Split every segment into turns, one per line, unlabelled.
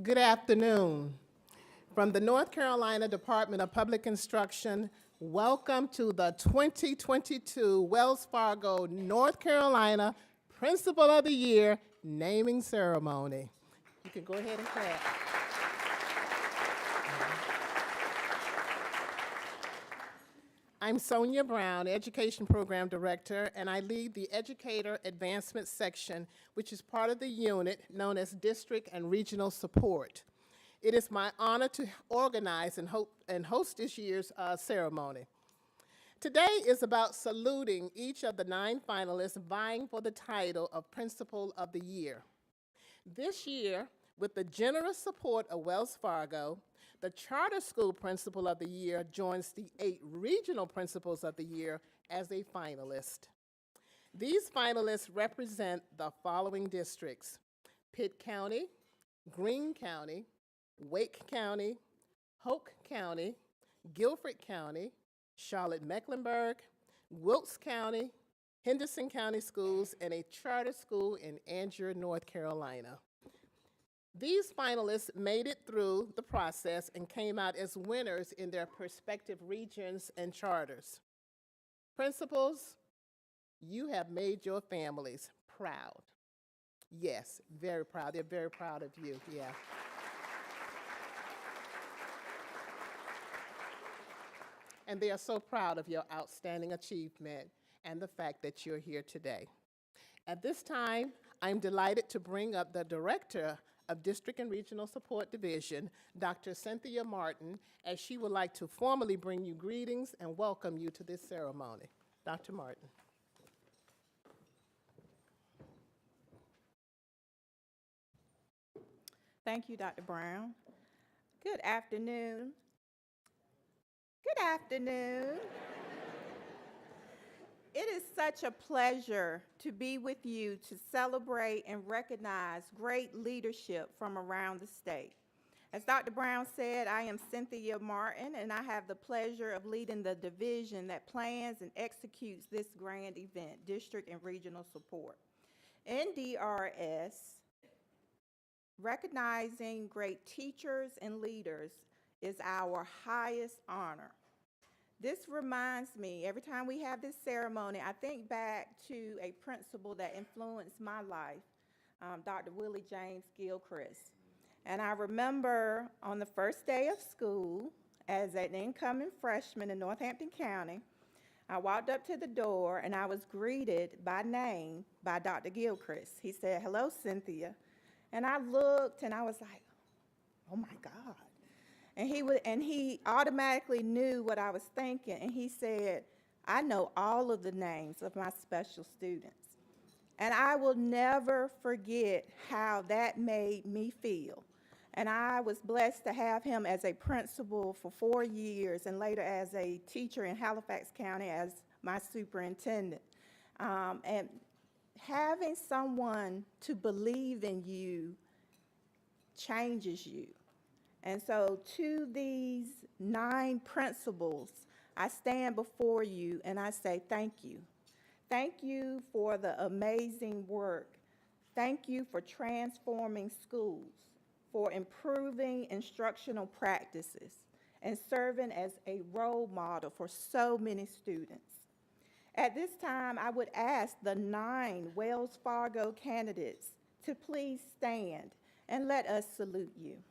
Good afternoon. From the North Carolina Department of Public Instruction, welcome to the 2022 Wells Fargo, North Carolina Principal of the Year naming ceremony. You can go ahead and clap. I'm Sonia Brown, Education Program Director, and I lead the Educator Advancement Section, which is part of the unit known as District and Regional Support. It is my honor to organize and host this year's ceremony. Today is about saluting each of the 9 finalists vying for the title of Principal of the Year. This year, with the generous support of Wells Fargo, the Charter School Principal of the Year joins the 8 Regional Principals of the Year as a finalist. These finalists represent the following districts: Pitt County, Greene County, Wake County, Hoke County, Guilford County, Charlotte-Mecklenburg, Wilkes County, Henderson County Schools, and a charter school in Angier, North Carolina. These finalists made it through the process and came out as winners in their respective regions and charters. Principals, you have made your families proud. Yes, very proud. They're very proud of you, yeah. And they are so proud of your outstanding achievement and the fact that you're here today. At this time, I'm delighted to bring up the Director of District and Regional Support Division, Dr. Cynthia Martin, as she would like to formally bring you greetings and welcome you to this ceremony. Dr. Martin.
Thank you, Dr. Brown. Good afternoon. Good afternoon. It is such a pleasure to be with you to celebrate and recognize great leadership from around the state. As Dr. Brown said, I am Cynthia Martin, and I have the pleasure of leading the division that plans and executes this grand event, District and Regional Support. In DRS, recognizing great teachers and leaders is our highest honor. This reminds me, every time we have this ceremony, I think back to a principal that influenced my life, Dr. Willie James Gilchrist. And I remember on the first day of school, as an incoming freshman in Northampton County, I walked up to the door and I was greeted by name by Dr. Gilchrist. He said, "Hello, Cynthia." And I looked and I was like, oh my God. And he automatically knew what I was thinking. And he said, "I know all of the names of my special students." And I will never forget how that made me feel. And I was blessed to have him as a principal for 4 years and later as a teacher in Halifax County as my superintendent. And having someone to believe in you changes you. And so to these 9 principals, I stand before you and I say thank you. Thank you for the amazing work. Thank you for transforming schools, for improving instructional practices, and serving as a role model for so many students. At this time, I would ask the 9 Wells Fargo candidates to please stand and let us salute you.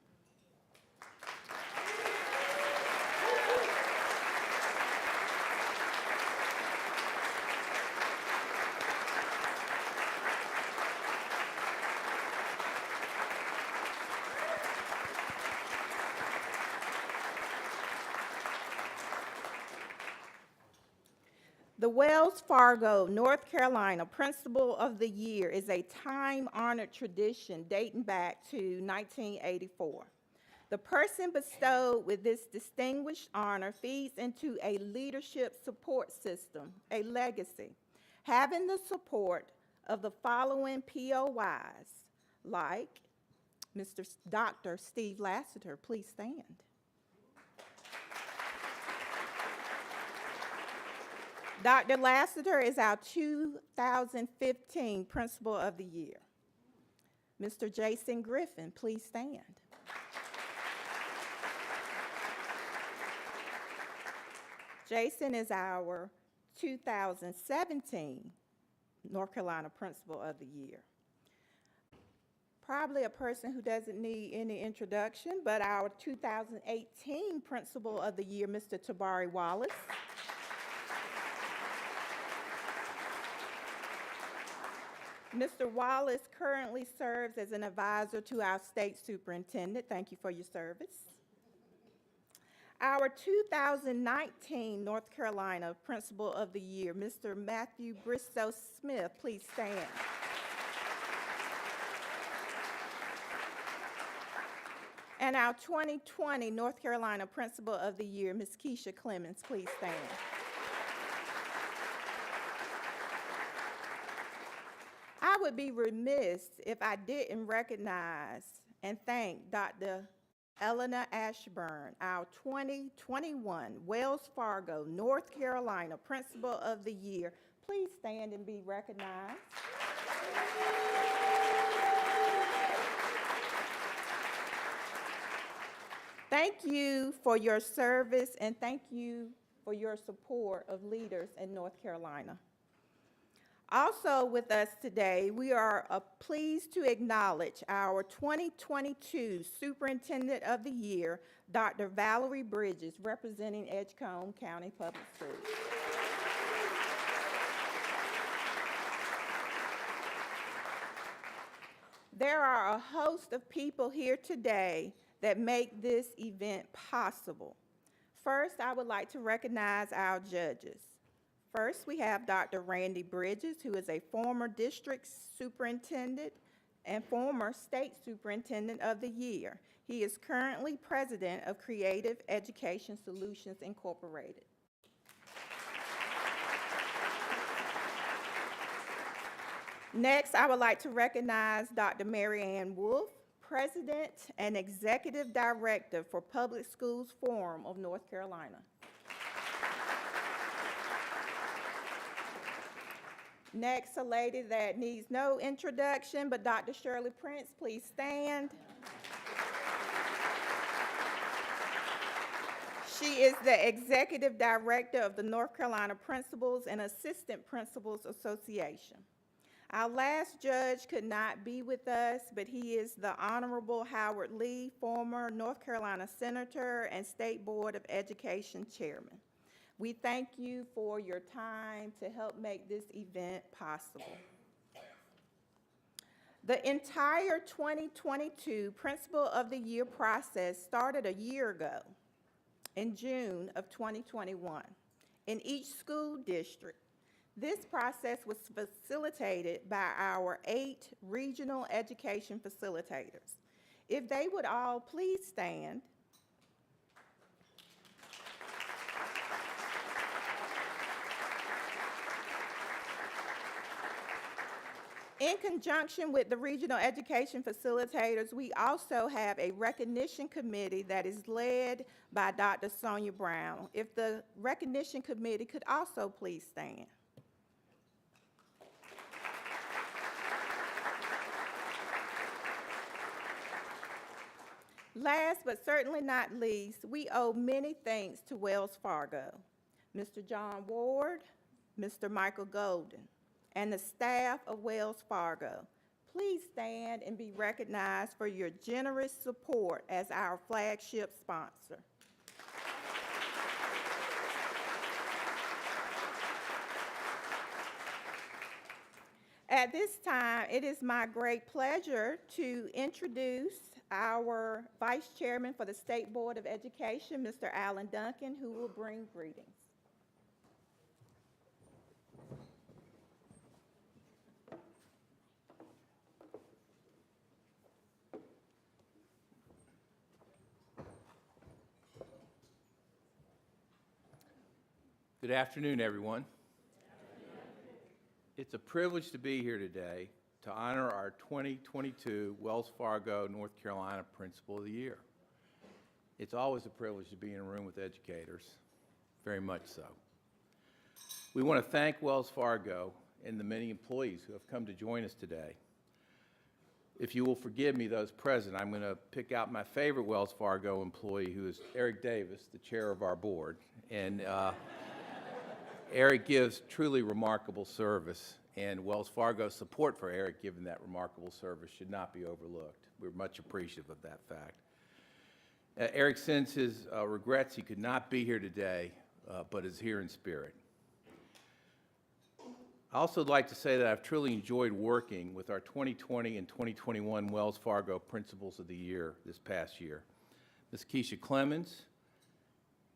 The Wells Fargo, North Carolina Principal of the Year is a time-honored tradition dating back to 1984. The person bestowed with this distinguished honor feeds into a leadership support system, a legacy, having the support of the following POIs, like Dr. Steve Lassiter. Please stand. Dr. Lassiter is our 2015 Principal of the Year. Mr. Jason Griffin, please stand. Jason is our 2017 North Carolina Principal of the Year. Probably a person who doesn't need any introduction, but our 2018 Principal of the Year, Mr. Tabari Wallace. Mr. Wallace currently serves as an advisor to our state superintendent. Thank you for your service. Our 2019 North Carolina Principal of the Year, Mr. Matthew Bristow Smith, please stand. And our 2020 North Carolina Principal of the Year, Ms. Keisha Clemens, please stand. I would be remiss if I didn't recognize and thank Dr. Eleanor Ashburn, our 2021 Wells Fargo, North Carolina Principal of the Year. Please stand and be recognized. Thank you for your service and thank you for your support of leaders in North Carolina. Also with us today, we are pleased to acknowledge our 2022 Superintendent of the Year, Dr. Valerie Bridges, representing Edgecombe County Public Schools. There are a host of people here today that make this event possible. First, I would like to recognize our judges. First, we have Dr. Randy Bridges, who is a former district superintendent and former state superintendent of the year. He is currently president of Creative Education Solutions, Incorporated. Next, I would like to recognize Dr. Mary Ann Wolf, president and executive director for Public Schools Forum of North Carolina. Next, a lady that needs no introduction, but Dr. Shirley Prince, please stand. She is the executive director of the North Carolina Principals and Assistant Principals Association. Our last judge could not be with us, but he is the Honorable Howard Lee, former North Carolina Senator and State Board of Education Chairman. We thank you for your time to help make this event possible. The entire 2022 Principal of the Year process started a year ago in June of 2021 in each school district. This process was facilitated by our 8 regional education facilitators. If they would all please stand. In conjunction with the regional education facilitators, we also have a recognition committee that is led by Dr. Sonia Brown. If the recognition committee could also please stand. Last but certainly not least, we owe many thanks to Wells Fargo, Mr. John Ward, Mr. Michael Golden, and the staff of Wells Fargo. Please stand and be recognized for your generous support as our flagship sponsor. At this time, it is my great pleasure to introduce our Vice Chairman for the State Board of Education, Mr. Alan Duncan, who will bring greetings.
Good afternoon, everyone. It's a privilege to be here today to honor our 2022 Wells Fargo, North Carolina Principal of the Year. It's always a privilege to be in a room with educators, very much so. We want to thank Wells Fargo and the many employees who have come to join us today. If you will forgive me, those present, I'm going to pick out my favorite Wells Fargo employee, who is Eric Davis, the chair of our board. And Eric gives truly remarkable service, and Wells Fargo's support for Eric, given that remarkable service, should not be overlooked. We're much appreciative of that fact. Eric sends his regrets he could not be here today, but is here in spirit. I also would like to say that I've truly enjoyed working with our 2020 and 2021 Wells Fargo Principals of the Year this past year. Ms. Keisha Clemens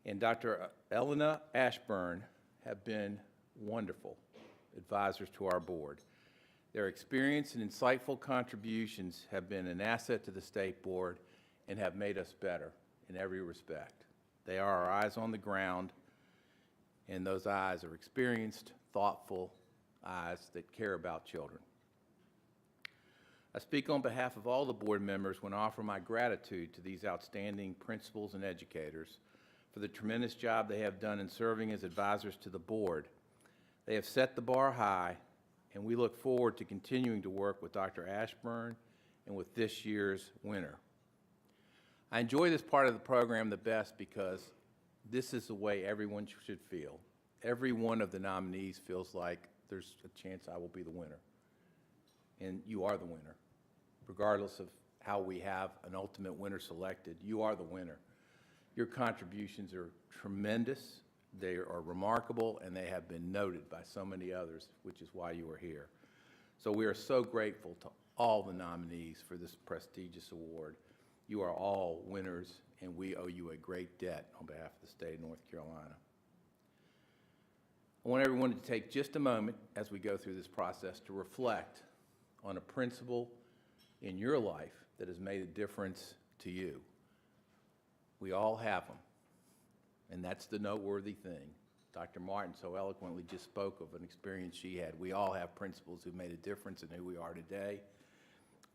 and Dr. Elena Ashburn have been wonderful advisors to our board. Their experience and insightful contributions have been an asset to the State Board and have made us better in every respect. They are our eyes on the ground, and those eyes are experienced, thoughtful eyes that care about children. I speak on behalf of all the board members when I offer my gratitude to these outstanding principals and educators for the tremendous job they have done in serving as advisors to the board. They have set the bar high, and we look forward to continuing to work with Dr. Ashburn and with this year's winner. I enjoy this part of the program the best because this is the way everyone should feel. Every one of the nominees feels like there's a chance I will be the winner, and you are the winner. Regardless of how we have an ultimate winner selected, you are the winner. Your contributions are tremendous, they are remarkable, and they have been noted by so many others, which is why you are here. So we are so grateful to all the nominees for this prestigious award. You are all winners, and we owe you a great debt on behalf of the state of North Carolina. I want everyone to take just a moment as we go through this process to reflect on a principal in your life that has made a difference to you. We all have them, and that's the noteworthy thing. Dr. Martin so eloquently just spoke of an experience she had. We all have principals who made a difference in who we are today.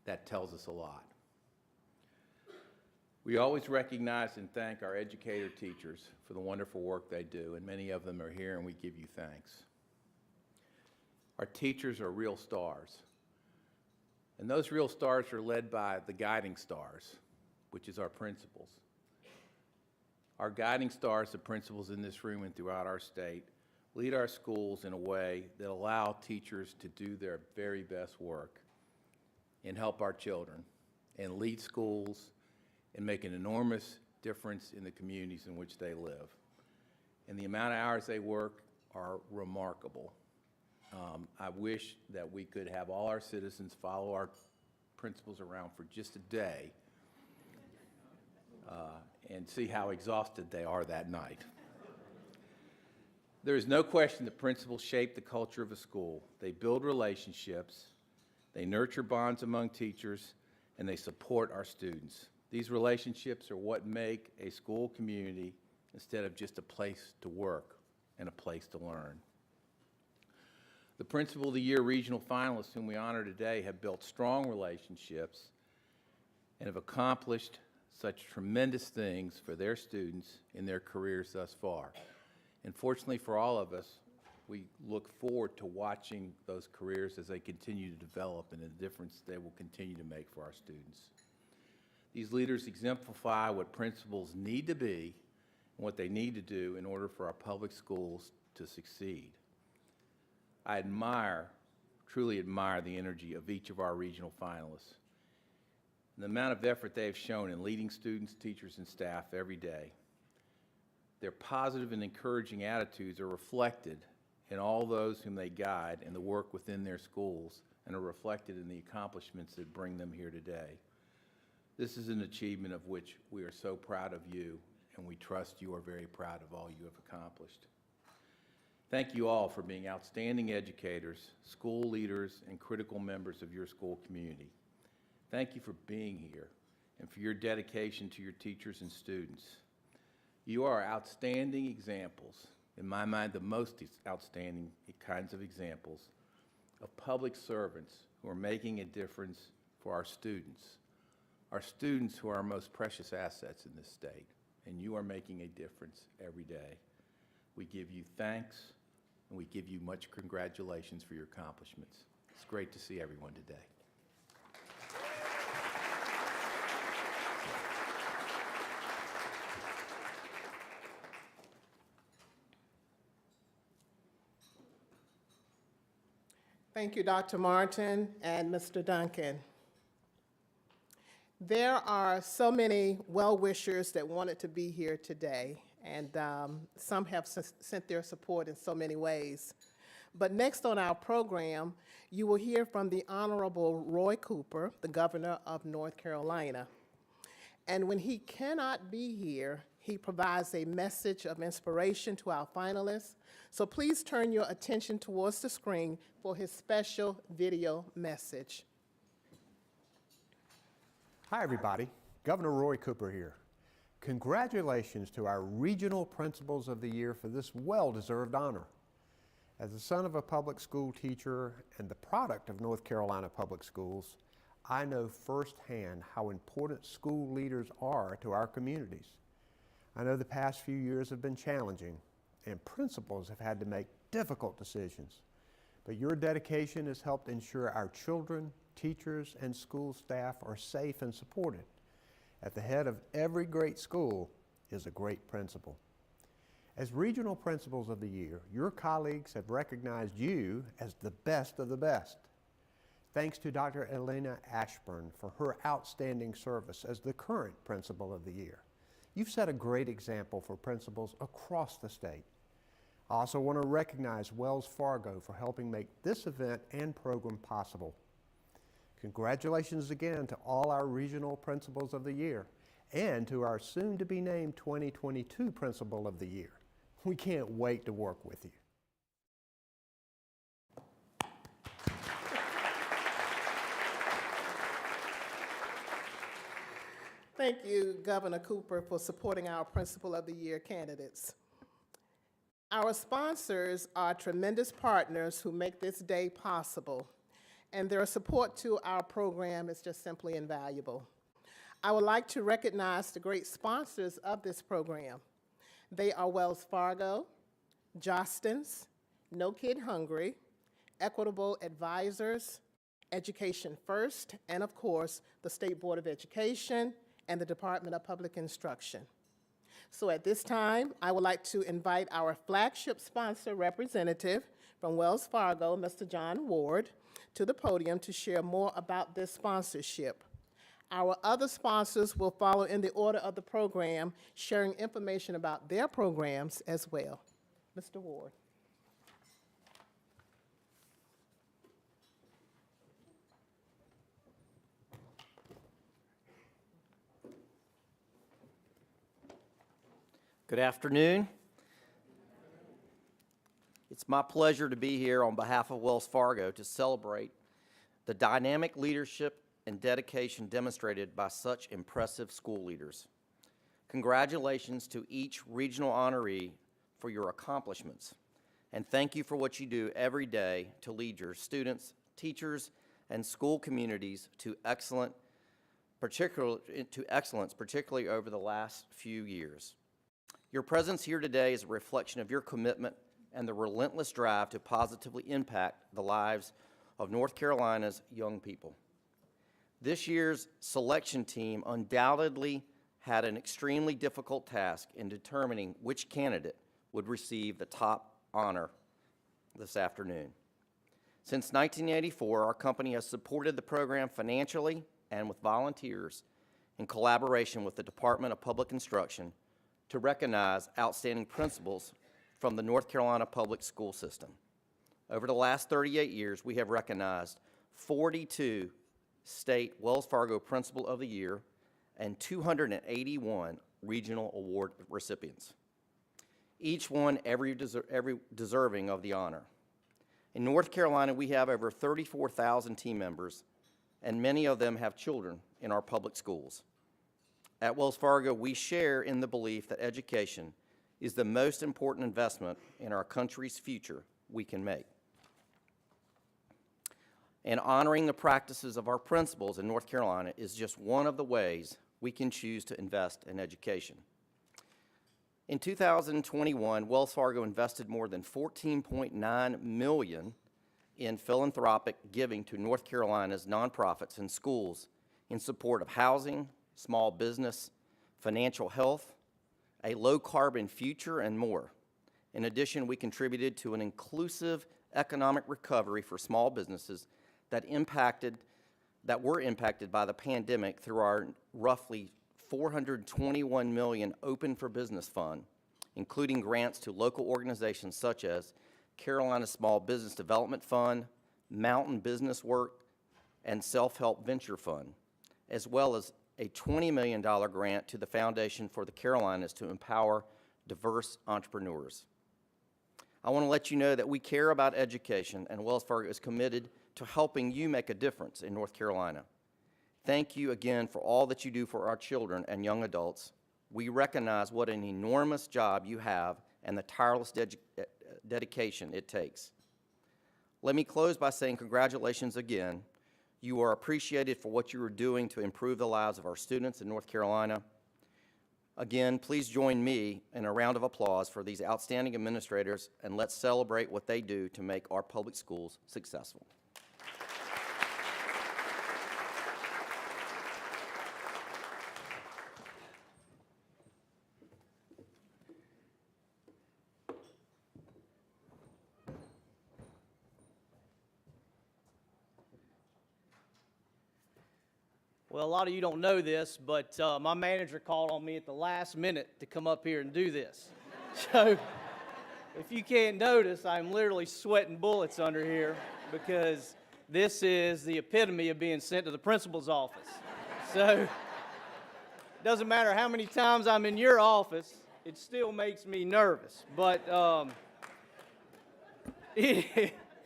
That tells us a lot. We always recognize and thank our educator teachers for the wonderful work they do, and many of them are here, and we give you thanks. Our teachers are real stars, and those real stars are led by the guiding stars, which is our principals. Our guiding stars, the principals in this room and throughout our state, lead our schools in a way that allow teachers to do their very best work and help our children and lead schools and make an enormous difference in the communities in which they live. And the amount of hours they work are remarkable. I wish that we could have all our citizens follow our principals around for just a day and see how exhausted they are that night. There is no question that principals shape the culture of a school. They build relationships, they nurture bonds among teachers, and they support our students. These relationships are what make a school community instead of just a place to work and a place to learn. The Principal of the Year regional finalists whom we honor today have built strong relationships and have accomplished such tremendous things for their students in their careers thus far. And fortunately for all of us, we look forward to watching those careers as they continue to develop and the difference they will continue to make for our students. These leaders exemplify what principals need to be and what they need to do in order for our public schools to succeed. I truly admire the energy of each of our regional finalists and the amount of effort they have shown in leading students, teachers, and staff every day. Their positive and encouraging attitudes are reflected in all those whom they guide and the work within their schools and are reflected in the accomplishments that bring them here today. This is an achievement of which we are so proud of you, and we trust you are very proud of all you have accomplished. Thank you all for being outstanding educators, school leaders, and critical members of your school community. Thank you for being here and for your dedication to your teachers and students. You are outstanding examples in my mind, the most outstanding kinds of examples of public servants who are making a difference for our students who are our most precious assets in this state, and you are making a difference every day. We give you thanks, and we give you much congratulations for your accomplishments. It's great to see everyone today.
Thank you, Dr. Martin and Mr. Duncan. There are so many well-wishers that wanted to be here today, and some have sent their support in so many ways. But next on our program, you will hear from the Honorable Roy Cooper, the Governor of North Carolina. And when he cannot be here, he provides a message of inspiration to our finalists. So please turn your attention towards the screen for his special video message.
Hi, everybody. Governor Roy Cooper here. Congratulations to our Regional Principals of the Year for this well-deserved honor. As the son of a public school teacher and the product of North Carolina Public Schools, I know firsthand how important school leaders are to our communities. I know the past few years have been challenging, and principals have had to make difficult decisions. But your dedication has helped ensure our children, teachers, and school staff are safe and supported. At the head of every great school is a great principal. As Regional Principals of the Year, your colleagues have recognized you as the best of the best. Thanks to Dr. Elena Ashburn for her outstanding service as the current Principal of the Year. You've set a great example for principals across the state. I also want to recognize Wells Fargo for helping make this event and program possible. Congratulations again to all our Regional Principals of the Year and to our soon-to-be-named 2022 Principal of the Year. We can't wait to work with you.
Thank you, Governor Cooper, for supporting our Principal of the Year candidates. Our sponsors are tremendous partners who make this day possible, and their support to our program is just simply invaluable. I would like to recognize the great sponsors of this program. They are Wells Fargo, Jostens, No Kid Hungry, Equitable Advisors, Education First, and of course, the State Board of Education and the Department of Public Instruction. So at this time, I would like to invite our flagship sponsor representative from Wells Fargo, Mr. John Ward, to the podium to share more about this sponsorship. Our other sponsors will follow in the order of the program, sharing information about their programs as well. Mr. Ward.
Good afternoon. It's my pleasure to be here on behalf of Wells Fargo to celebrate the dynamic leadership and dedication demonstrated by such impressive school leaders. Congratulations to each regional honoree for your accomplishments, and thank you for what you do every day to lead your students, teachers, and school communities to excellence, particularly over the last few years. Your presence here today is a reflection of your commitment and the relentless drive to positively impact the lives of North Carolina's young people. This year's selection team undoubtedly had an extremely difficult task in determining which candidate would receive the top honor this afternoon. Since 1984, our company has supported the program financially and with volunteers in collaboration with the Department of Public Instruction to recognize outstanding principals from the North Carolina public school system. Over the last 38 years, we have recognized 42 state Wells Fargo Principal of the Year and 281 regional award recipients, each one every deserving of the honor. In North Carolina, we have over 34,000 team members, and many of them have children in our public schools. At Wells Fargo, we share in the belief that education is the most important investment in our country's future we can make. And honoring the practices of our principals in North Carolina is just one of the ways we can choose to invest in education. In 2021, Wells Fargo invested more than $14.9 million in philanthropic giving to North Carolina's nonprofits and schools in support of housing, small business, financial health, a low-carbon future, and more. In addition, we contributed to an inclusive economic recovery for small businesses that were impacted by the pandemic through our roughly $421 million Open for Business Fund, including grants to local organizations such as Carolina Small Business Development Fund, Mountain Business Work, and Self-Help Venture Fund, as well as a $20 million grant to the Foundation for the Carolinas to empower diverse entrepreneurs. I want to let you know that we care about education, and Wells Fargo is committed to helping you make a difference in North Carolina. Thank you again for all that you do for our children and young adults. We recognize what an enormous job you have and the tireless dedication it takes. Let me close by saying congratulations again. You are appreciated for what you are doing to improve the lives of our students in North Carolina. Again, please join me in a round of applause for these outstanding administrators, and let's celebrate what they do to make our public schools successful.
Well, a lot of you don't know this, but my manager called on me at the last minute to come up here and do this. So if you can't notice, I'm literally sweating bullets under here because this is the epitome of being sent to the principal's office. So it doesn't matter how many times I'm in your office, it still makes me nervous. But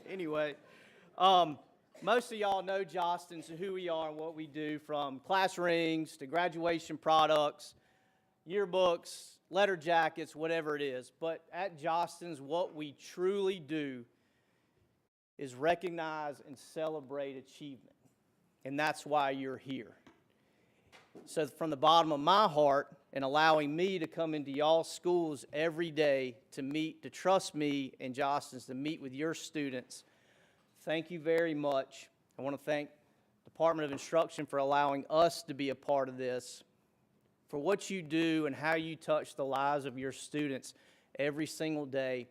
anyway, most of y'all know Jostens and who we are and what we do, from class rings to graduation products, yearbooks, letter jackets, whatever it is. But at Jostens, what we truly do is recognize and celebrate achievement. And that's why you're here. So from the bottom of my heart, and allowing me to come into y'all's schools every day to trust me and Jostens to meet with your students, thank you very much. I want to thank the Department of Instruction for allowing us to be a part of this, for what you do and how you touch the lives of your students every single day.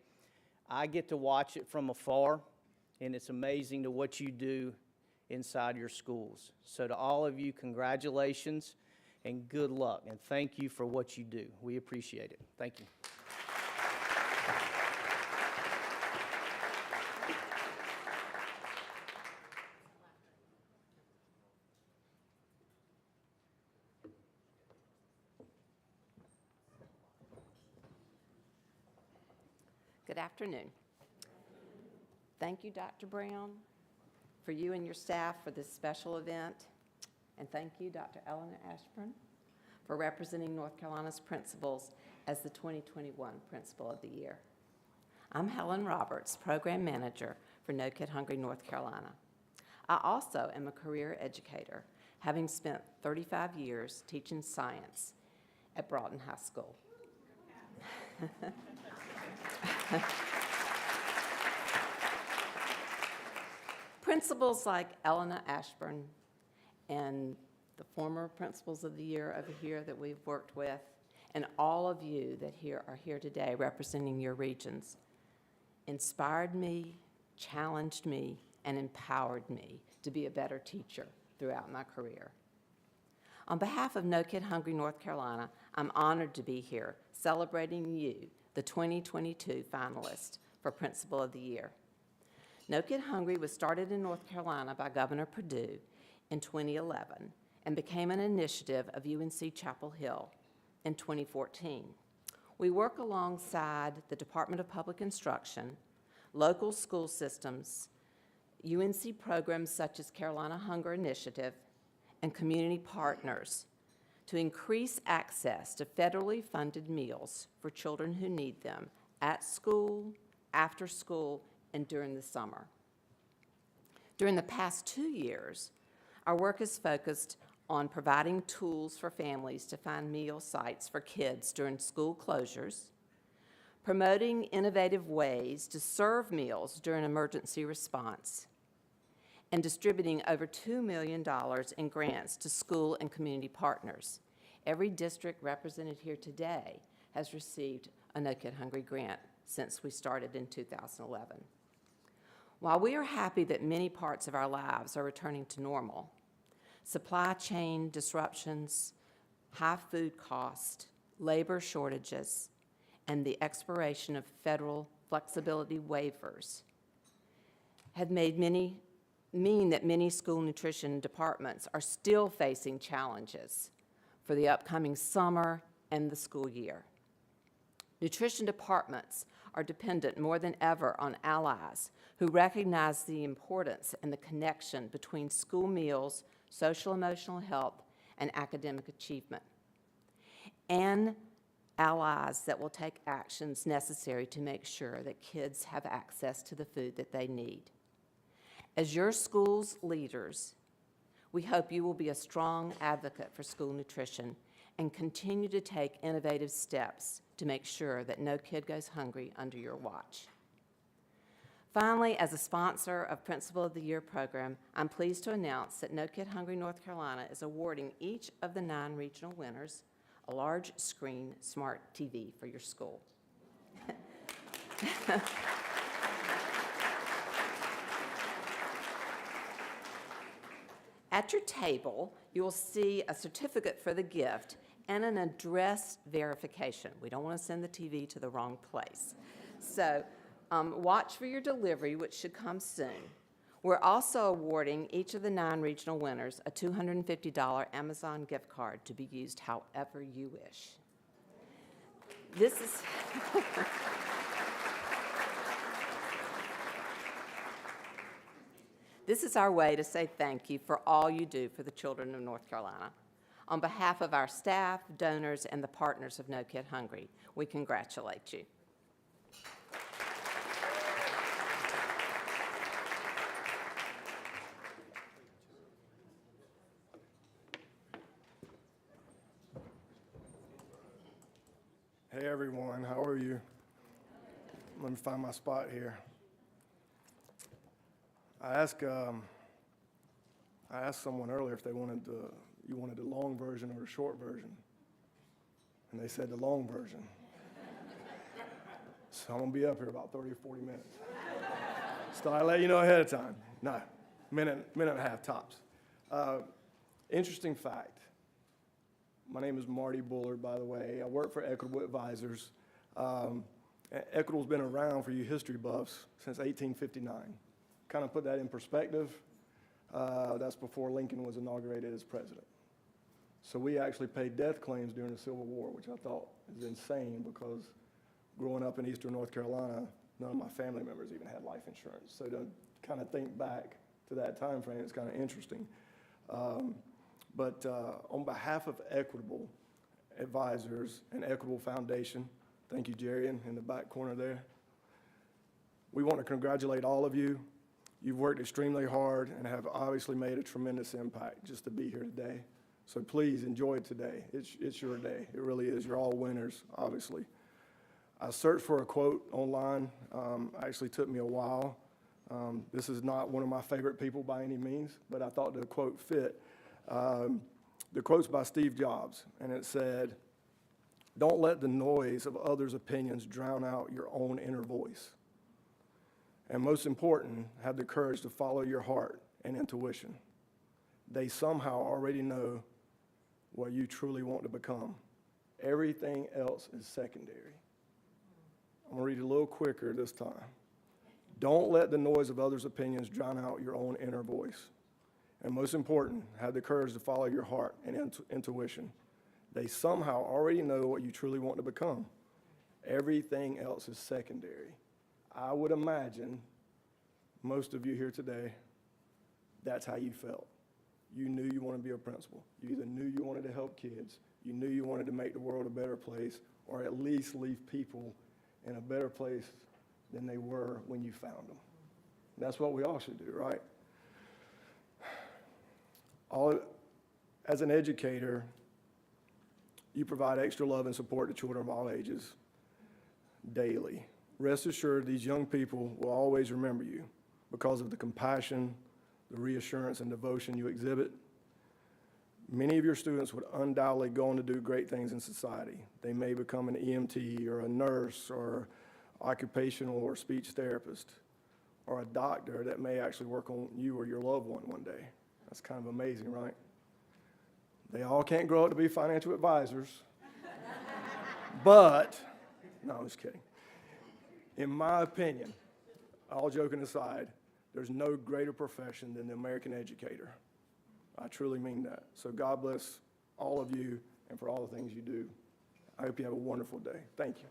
I get to watch it from afar, and it's amazing to what you do inside your schools. So to all of you, congratulations and good luck, and thank you for what you do. We appreciate it. Thank you.
Good afternoon. Thank you, Dr. Brown, for you and your staff for this special event. And thank you, Dr. Eleanor Ashburn, for representing North Carolina's principals as the 2021 Principal of the Year. I'm Helen Roberts, Program Manager for No Kid Hungry North Carolina. I also am a career educator, having spent 35 years teaching science at Broughton High School. Principals like Eleanor Ashburn and the former Principals of the Year over here that we've worked with, and all of you that are here today representing your regions, inspired me, challenged me, and empowered me to be a better teacher throughout my career. On behalf of No Kid Hungry North Carolina, I'm honored to be here celebrating you, the 2022 finalist for Principal of the Year. No Kid Hungry was started in North Carolina by Governor Perdue in 2011 and became an initiative of UNC Chapel Hill in 2014. We work alongside the Department of Public Instruction, local school systems, UNC programs such as Carolina Hunger Initiative, and community partners to increase access to federally funded meals for children who need them at school, after school, and during the summer. During the past 2 years, our work has focused on providing tools for families to find meal sites for kids during school closures, promoting innovative ways to serve meals during emergency response, and distributing over $2 million in grants to school and community partners. Every district represented here today has received a No Kid Hungry grant since we started in 2011. While we are happy that many parts of our lives are returning to normal, supply chain disruptions, high food costs, labor shortages, and the expiration of federal flexibility waivers have mean that many school nutrition departments are still facing challenges for the upcoming summer and the school year. Nutrition departments are dependent more than ever on allies who recognize the importance and the connection between school meals, social emotional health, and academic achievement, and allies that will take actions necessary to make sure that kids have access to the food that they need. As your school's leaders, we hope you will be a strong advocate for school nutrition and continue to take innovative steps to make sure that no kid goes hungry under your watch. Finally, as a sponsor of Principal of the Year program, I'm pleased to announce that No Kid Hungry North Carolina is awarding each of the 9 regional winners a large screen smart TV for your school. At your table, you will see a certificate for the gift and an address verification. We don't want to send the TV to the wrong place. So watch for your delivery, which should come soon. We're also awarding each of the 9 regional winners a $250 Amazon gift card to be used however you wish. This is our way to say thank you for all you do for the children of North Carolina. On behalf of our staff, donors, and the partners of No Kid Hungry, we congratulate you.
Hey everyone, how are you? Let me find my spot here. I asked someone earlier if you wanted the long version or the short version, and they said the long version. So I'm gonna be up here about 30 or 40 minutes. So I let you know ahead of time. No, minute and a half tops. Interesting fact. My name is Marty Bullard, by the way. I work for Equitable Advisors. Equitable's been around for you history buffs since 1859. Kind of put that in perspective, that's before Lincoln was inaugurated as president. So we actually paid death claims during the Civil War, which I thought is insane because growing up in eastern North Carolina, none of my family members even had life insurance. So to kind of think back to that time frame, it's kind of interesting. But on behalf of Equitable Advisors and Equitable Foundation, thank you, Jerry, in the back corner there. We want to congratulate all of you. You've worked extremely hard and have obviously made a tremendous impact just to be here today. So please enjoy it today. It's your day. It really is. You're all winners, obviously. I searched for a quote online. Actually took me a while. This is not one of my favorite people by any means, but I thought the quote fit. The quote's by Steve Jobs, and it said, "Don't let the noise of others' opinions drown out your own inner voice. And most important, have the courage to follow your heart and intuition. They somehow already know what you truly want to become. Everything else is secondary." I'm gonna read it a little quicker this time. Don't let the noise of others' opinions drown out your own inner voice. And most important, have the courage to follow your heart and intuition. They somehow already know what you truly want to become. Everything else is secondary. I would imagine most of you here today, that's how you felt. you knew you wanted to be a principal. You either knew you wanted to help kids, you knew you wanted to make the world a better place, or at least leave people in a better place than they were when you found them. That's what we all should do, right? As an educator, you provide extra love and support to children of all ages daily. Rest assured, these young people will always remember you because of the compassion, the reassurance, and devotion you exhibit. Many of your students would undoubtedly go on to do great things in society. They may become an EMT or a nurse or occupational or speech therapist or a doctor that may actually work on you or your loved one day. That's kind of amazing, right? They all can't grow up to be financial advisors. But, no, I'm just kidding. In my opinion, all joking aside, there's no greater profession than the American educator. I truly mean that. So God bless all of you and for all the things you do. I hope you have a wonderful day. Thank you.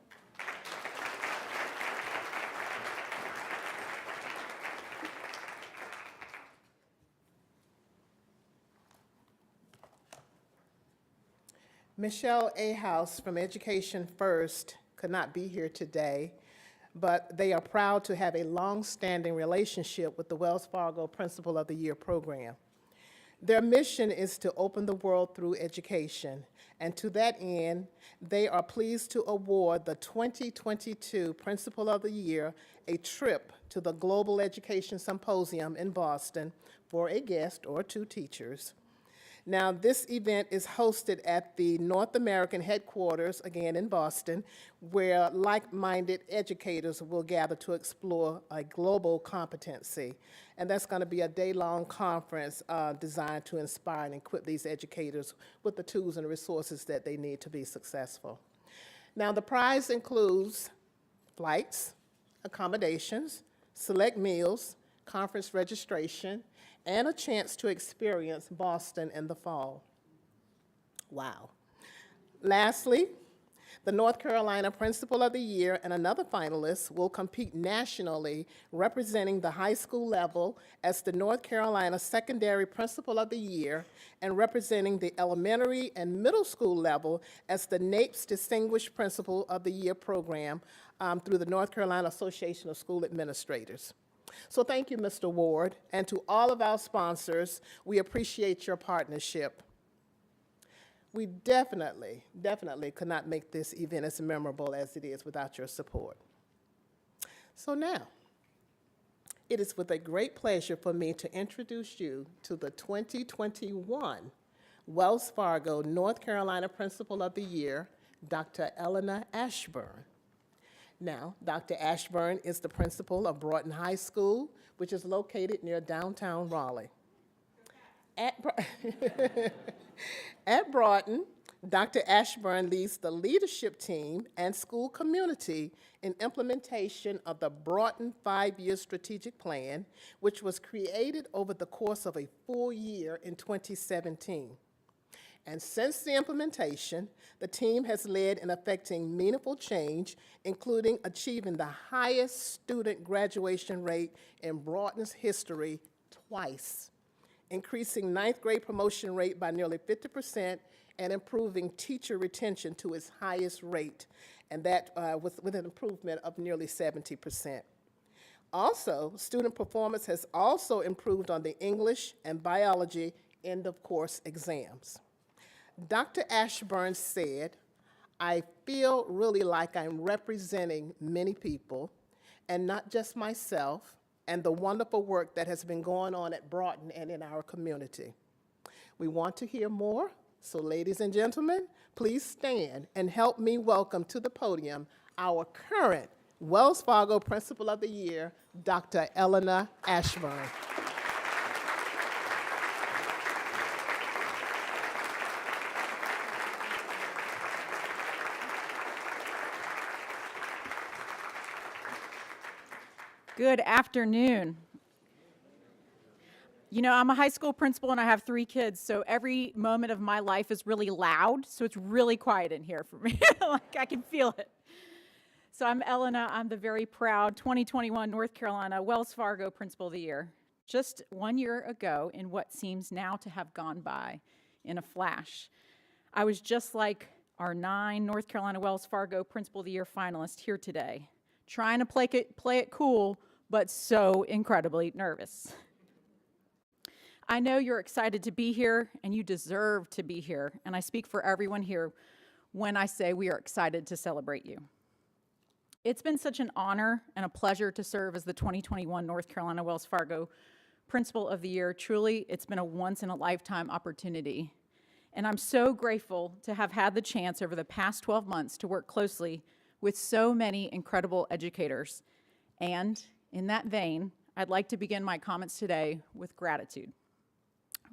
Michelle A. House from Education First could not be here today, but they are proud to have a long-standing relationship with the Wells Fargo Principal of the Year program. Their mission is to open the world through education, and to that end, they are pleased to award the 2022 Principal of the Year a trip to the Global Education Symposium in Boston for a guest or two teachers. Now, this event is hosted at the North American headquarters, again in Boston, where like-minded educators will gather to explore a global competency. And that's going to be a day-long conference designed to inspire and equip these educators with the tools and resources that they need to be successful. Now, the prize includes flights, accommodations, select meals, conference registration, and a chance to experience Boston in the fall. Wow. Lastly, the North Carolina Principal of the Year and another finalist will compete nationally, representing the high school level as the North Carolina Secondary Principal of the Year and representing the elementary and middle school level as the NAEPS Distinguished Principal of the Year program through the North Carolina Association of School Administrators. So thank you, Mr. Ward, and to all of our sponsors, we appreciate your partnership. We definitely could not make this event as memorable as it is without your support. So now, it is with a great pleasure for me to introduce you to the 2021 Wells Fargo North Carolina Principal of the Year, Dr. Eleanor Ashburn. Now, Dr. Ashburn is the principal of Broughton High School, which is located near downtown Raleigh. At Broughton, Dr. Ashburn leads the leadership team and school community in implementation of the Broughton 5-year strategic plan, which was created over the course of a full year in 2017. And since the implementation, the team has led in affecting meaningful change, including achieving the highest student graduation rate in Broughton's history twice, increasing ninth grade promotion rate by nearly 50%, and improving teacher retention to its highest rate, and that with an improvement of nearly 70%. Also, student performance has also improved on the English and biology end-of-course exams. Dr. Ashburn said, "I feel really like I'm representing many people, and not just myself, and the wonderful work that has been going on at Broughton and in our community." We want to hear more, so ladies and gentlemen, please stand and help me welcome to the podium our current Wells Fargo Principal of the Year, Dr. Eleanor Ashburn.
Good afternoon. You know, I'm a high school principal and I have 3 kids, so every moment of my life is really loud, so it's really quiet in here for me. Like, I can feel it. So I'm Elena. I'm the very proud 2021 North Carolina Wells Fargo Principal of the Year. Just 1 year ago, in what seems now to have gone by in a flash, I was just like our 9 North Carolina Wells Fargo Principal of the Year finalists here today, trying to play it cool, but so incredibly nervous. I know you're excited to be here, and you deserve to be here, and I speak for everyone here when I say we are excited to celebrate you. It's been such an honor and a pleasure to serve as the 2021 North Carolina Wells Fargo Principal of the Year. Truly, it's been a once-in-a-lifetime opportunity. And I'm so grateful to have had the chance over the past 12 months to work closely with so many incredible educators. And in that vein, I'd like to begin my comments today with gratitude.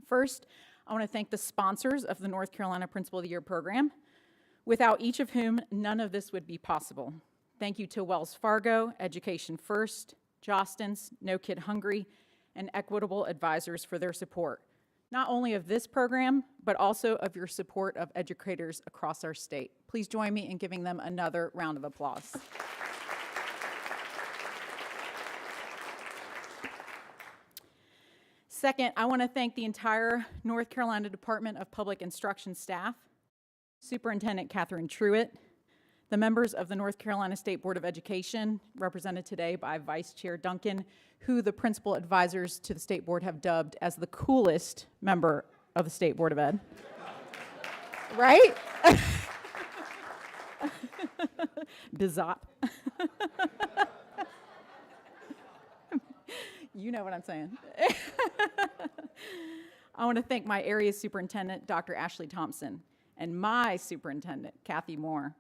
First, I want to thank the sponsors of the North Carolina Principal of the Year program, without each of whom none of this would be possible. Thank you to Wells Fargo, Education First, Jostens, No Kid Hungry, and Equitable Advisors for their support, not only of this program, but also of your support of educators across our state. Please join me in giving them another round of applause. Second, I want to thank the entire North Carolina Department of Public Instruction staff, Superintendent Catherine Truitt, the members of the North Carolina State Board of Education, represented today by Vice Chair Duncan, who the principal advisors to the State Board have dubbed as the coolest member of the State Board of Ed. Right? Bizot. You know what I'm saying. I want to thank my area superintendent, Dr. Ashley Thompson, and my superintendent, Kathy Moore,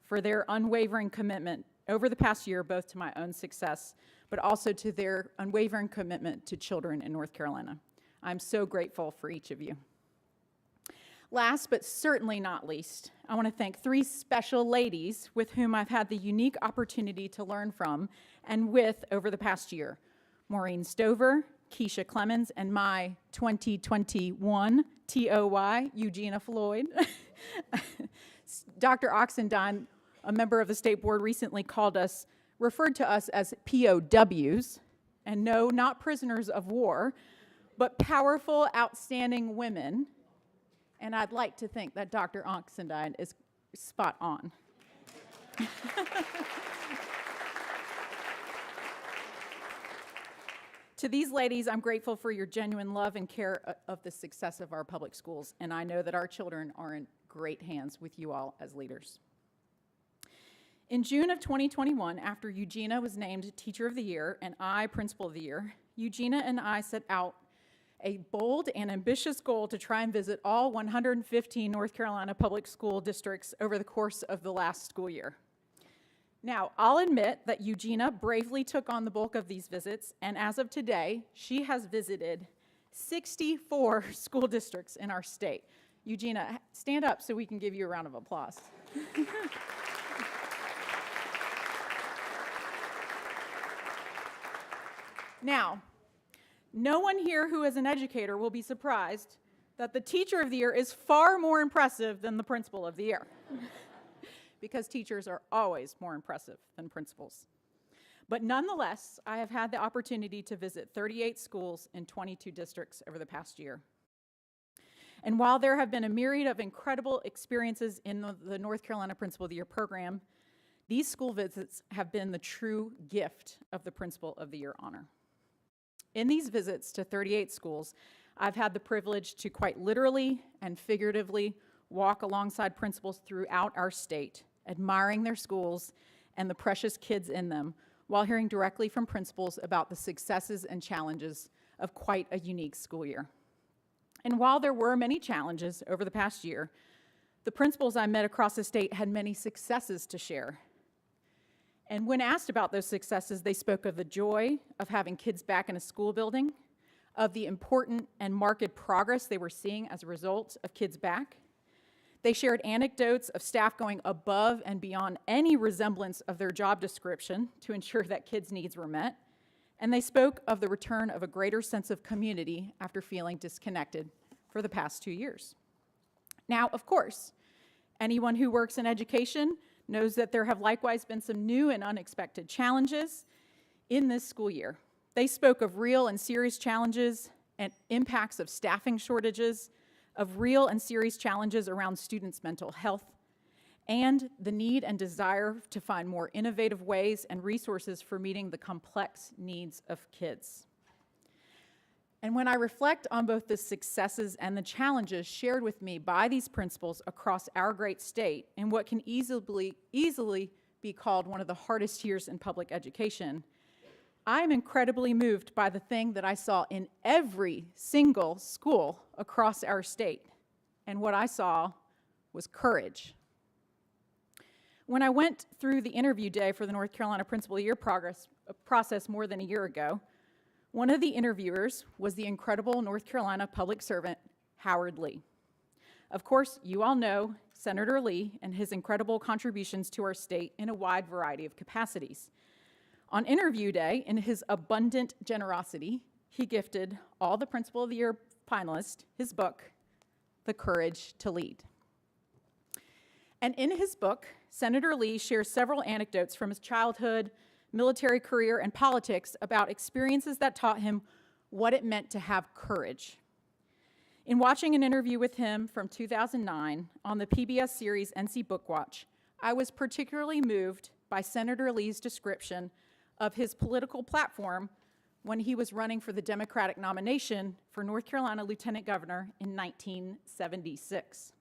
for their unwavering commitment over the past year, both to my own success, but also to their unwavering commitment to children in North Carolina. I'm so grateful for each of you. Last, but certainly not least, I want to thank 3 special ladies with whom I've had the unique opportunity to learn from and with over the past year. Maureen Stover, Keisha Clemens, and my 2021 TOY, Eugenia Floyd. Dr. Oxendine, a member of the State Board, recently referred to us as POWs, and no, not prisoners of war, but powerful, outstanding women. And I'd like to think that Dr. Oxendine is spot on. To these ladies, I'm grateful for your genuine love and care of the success of our public schools, and I know that our children are in great hands with you all as leaders. In June of 2021, after Eugenia was named Teacher of the Year and I Principal of the Year, Eugenia and I set out a bold and ambitious goal to try and visit all 115 North Carolina public school districts over the course of the last school year. Now, I'll admit that Eugenia bravely took on the bulk of these visits, and as of today, she has visited 64 school districts in our state. Eugenia, stand up so we can give you a round of applause. Now, no one here who is an educator will be surprised that the Teacher of the Year is far more impressive than the Principal of the Year. Because teachers are always more impressive than principals. But nonetheless, I have had the opportunity to visit 38 schools in 22 districts over the past year. And while there have been a myriad of incredible experiences in the North Carolina Principal of the Year program, these school visits have been the true gift of the Principal of the Year honor. In these visits to 38 schools, I've had the privilege to quite literally and figuratively walk alongside principals throughout our state, admiring their schools and the precious kids in them, while hearing directly from principals about the successes and challenges of quite a unique school year. And while there were many challenges over the past year, the principals I met across the state had many successes to share. And when asked about those successes, they spoke of the joy of having kids back in a school building, of the important and marked progress they were seeing as a result of kids back. They shared anecdotes of staff going above and beyond any resemblance of their job description to ensure that kids' needs were met. And they spoke of the return of a greater sense of community after feeling disconnected for the past 2 years. Now, of course, anyone who works in education knows that there have likewise been some new and unexpected challenges in this school year They spoke of real and serious challenges and impacts of staffing shortages, of real and serious challenges around students' mental health, and the need and desire to find more innovative ways and resources for meeting the complex needs of kids. And when I reflect on both the successes and the challenges shared with me by these principals across our great state in what can easily be called one of the hardest years in public education, I am incredibly moved by the thing that I saw in every single school across our state. And what I saw was courage. When I went through the interview day for the North Carolina Principal of the Year process more than a year ago, one of the interviewers was the incredible North Carolina public servant, Howard Lee. Of course, you all know Senator Lee and his incredible contributions to our state in a wide variety of capacities. On interview day, in his abundant generosity, he gifted all the Principal of the Year finalists his book, The Courage to Lead. And in his book, Senator Lee shares several anecdotes from his childhood, military career, and politics about experiences that taught him what it meant to have courage. In watching an interview with him from 2009 on the PBS series NC Book Watch, I was particularly moved by Senator Lee's description of his political platform when he was running for the Democratic nomination for North Carolina Lieutenant Governor in 1976.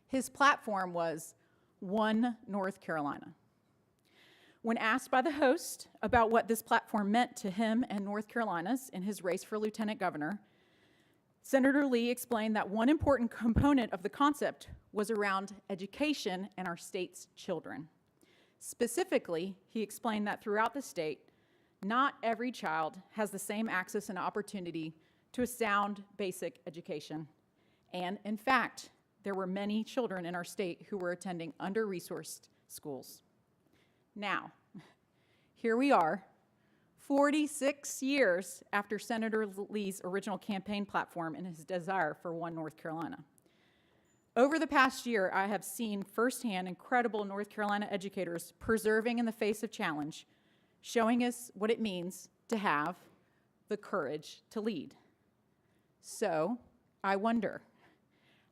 His platform was One North Carolina. When asked by the host about what this platform meant to him and North Carolina's in his race for lieutenant governor, Senator Lee explained that one important component of the concept was around education and our state's children. Specifically, he explained that throughout the state, not every child has the same access and opportunity to a sound basic education. And in fact, there were many children in our state who were attending under-resourced schools. Now, here we are, 46 years after Senator Lee's original campaign platform and his desire for One North Carolina. Over the past year, I have seen firsthand incredible North Carolina educators persevering in the face of challenge, showing us what it means to have the courage to lead. So, I wonder,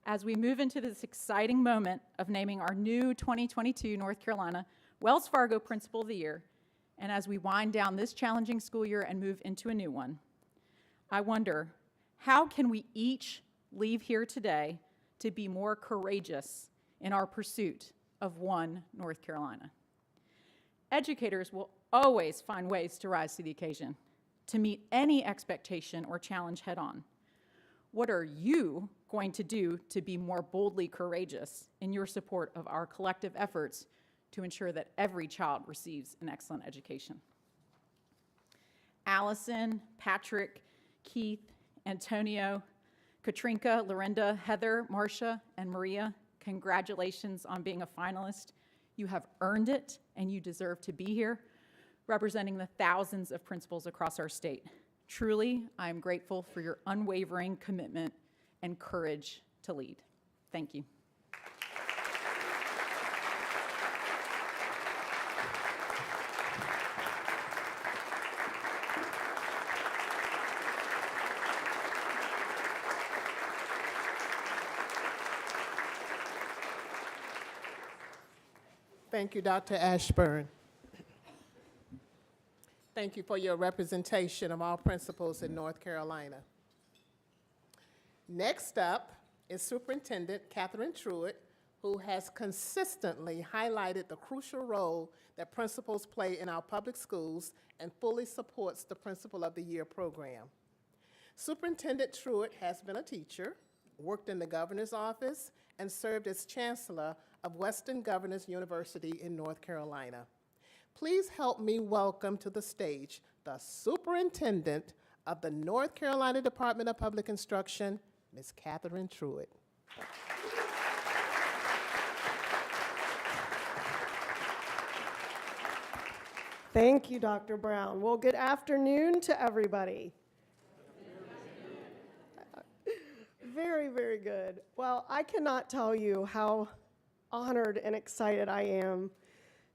as we move into this exciting moment of naming our new 2022 North Carolina Wells Fargo Principal of the Year, and as we wind down this challenging school year and move into a new one, I wonder, how can we each leave here today to be more courageous in our pursuit of One North Carolina? Educators will always find ways to rise to the occasion, to meet any expectation or challenge head on. What are you going to do to be more boldly courageous in your support of our collective efforts to ensure that every child receives an excellent education? Allison, Patrick, Keith, Antonio, Katrinka, Lorinda, Heather, Marcia, and Maria, congratulations on being a finalist. You have earned it, and you deserve to be here, representing the thousands of principals across our state. Truly, I am grateful for your unwavering commitment and courage to lead. Thank you.
Thank you, Dr. Ashburn. Thank you for your representation of all principals in North Carolina. Next up is Superintendent Catherine Truitt, who has consistently highlighted the crucial role that principals play in our public schools and fully supports the Principal of the Year program. Superintendent Truitt has been a teacher, worked in the governor's office, and served as chancellor of Western Governors University in North Carolina. Please help me welcome to the stage the superintendent of the North Carolina Department of Public Instruction, Ms. Catherine Truitt.
Thank you, Dr. Brown. Well, good afternoon to everybody. Very, very good. Well, I cannot tell you how honored and excited I am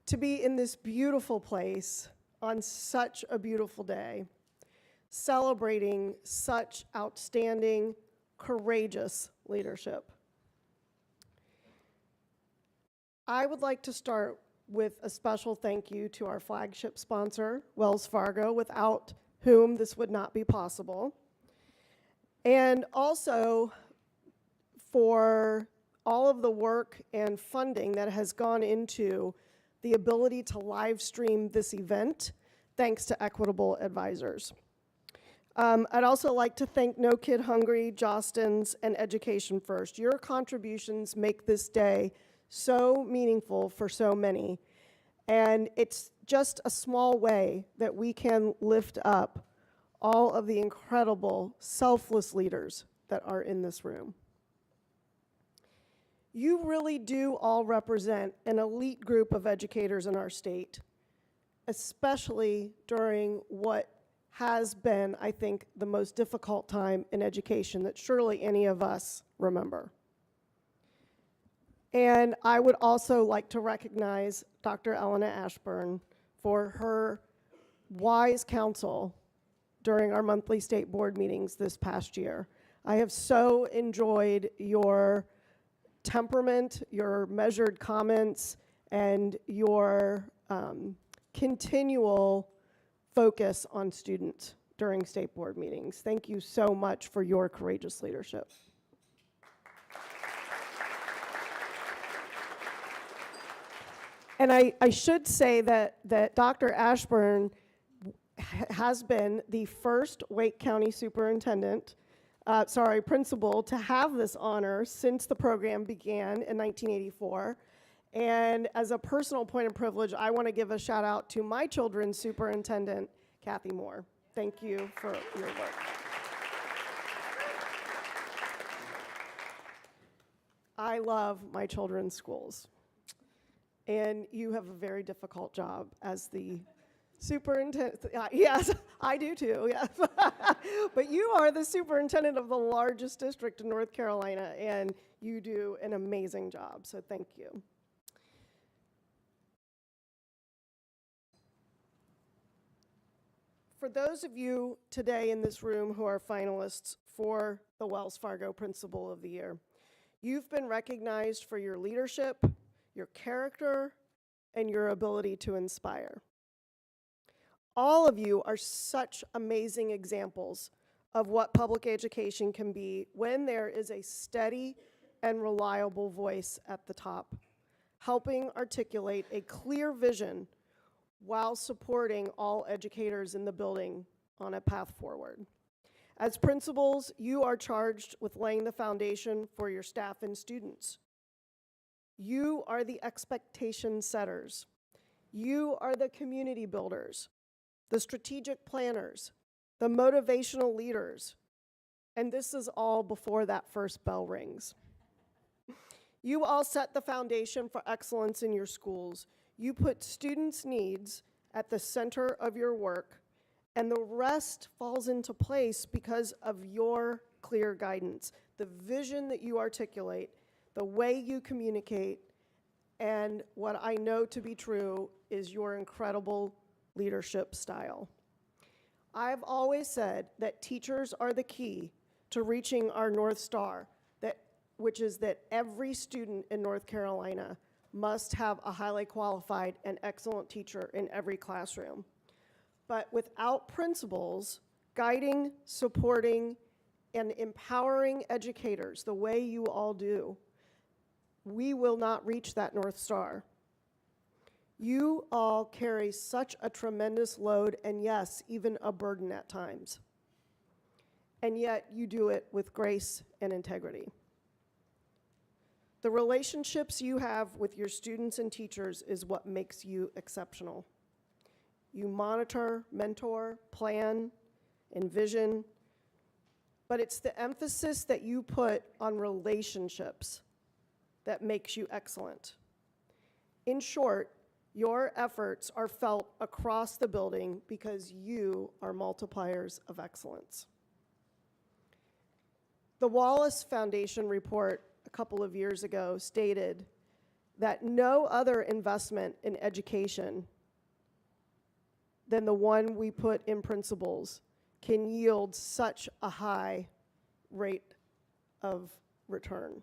to be in this beautiful place on such a beautiful day, celebrating such outstanding, courageous leadership. I would like to start with a special thank you to our flagship sponsor, Wells Fargo, without whom this would not be possible. And also for all of the work and funding that has gone into the ability to live stream this event, thanks to Equitable Advisors. I'd also like to thank No Kid Hungry, Jostens, and Education First. Your contributions make this day so meaningful for so many. And it's just a small way that we can lift up all of the incredible, selfless leaders that are in this room. You really do all represent an elite group of educators in our state, especially during what has been, I think, the most difficult time in education that surely any of us remember. And I would also like to recognize Dr. Elena Ashburn for her wise counsel during our monthly state board meetings this past year. I have so enjoyed your temperament, your measured comments, and your continual focus on students during state board meetings. Thank you so much for your courageous leadership. And I should say that Dr. Ashburn has been the first Wake County superintendent, principal, to have this honor since the program began in 1984. And as a personal point of privilege, I want to give a shout out to my children's superintendent, Kathy Moore. Thank you for your work. I love my children's schools. And you have a very difficult job as the superintendent. Yes, I do too, yes. But you are the superintendent of the largest district in North Carolina, and you do an amazing job, so thank you. For those of you today in this room who are finalists for the Wells Fargo Principal of the Year, you've been recognized for your leadership, your character, and your ability to inspire. All of you are such amazing examples of what public education can be when there is a steady and reliable voice at the top, helping articulate a clear vision while supporting all educators in the building on a path forward. As principals, you are charged with laying the foundation for your staff and students. You are the expectation setters. You are the community builders, the strategic planners, the motivational leaders. And this is all before that first bell rings. You all set the foundation for excellence in your schools. You put students' needs at the center of your work, and the rest falls into place because of your clear guidance, the vision that you articulate, the way you communicate, and what I know to be true is your incredible leadership style. I've always said that teachers are the key to reaching our North Star, which is that every student in North Carolina must have a highly qualified and excellent teacher in every classroom. But without principals guiding, supporting, and empowering educators the way you all do, we will not reach that North Star. You all carry such a tremendous load, and yes, even a burden at times. And yet you do it with grace and integrity. The relationships you have with your students and teachers is what makes you exceptional. You monitor, mentor, plan, envision, but it's the emphasis that you put on relationships that makes you excellent. In short, your efforts are felt across the building because you are multipliers of excellence. The Wallace Foundation report a couple of years ago stated that no other investment in education than the one we put in principals can yield such a high rate of return.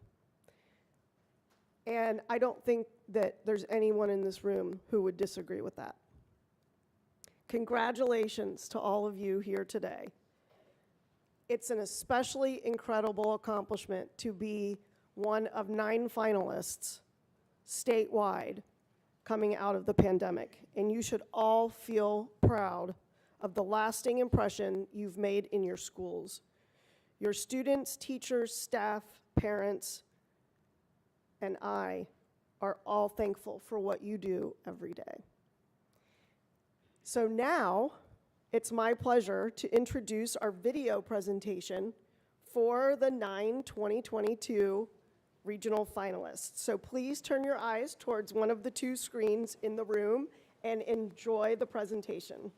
And I don't think that there's anyone in this room who would disagree with that. Congratulations to all of you here today. It's an especially incredible accomplishment to be one of 9 finalists statewide coming out of the pandemic, and you should all feel proud of the lasting impression you've made in your schools. Your students, teachers, staff, parents, and I are all thankful for what you do every day. So now, it's my pleasure to introduce our video presentation for the 9 2022 regional finalists. So please turn your eyes towards one of the 2 screens in the room and enjoy the presentation.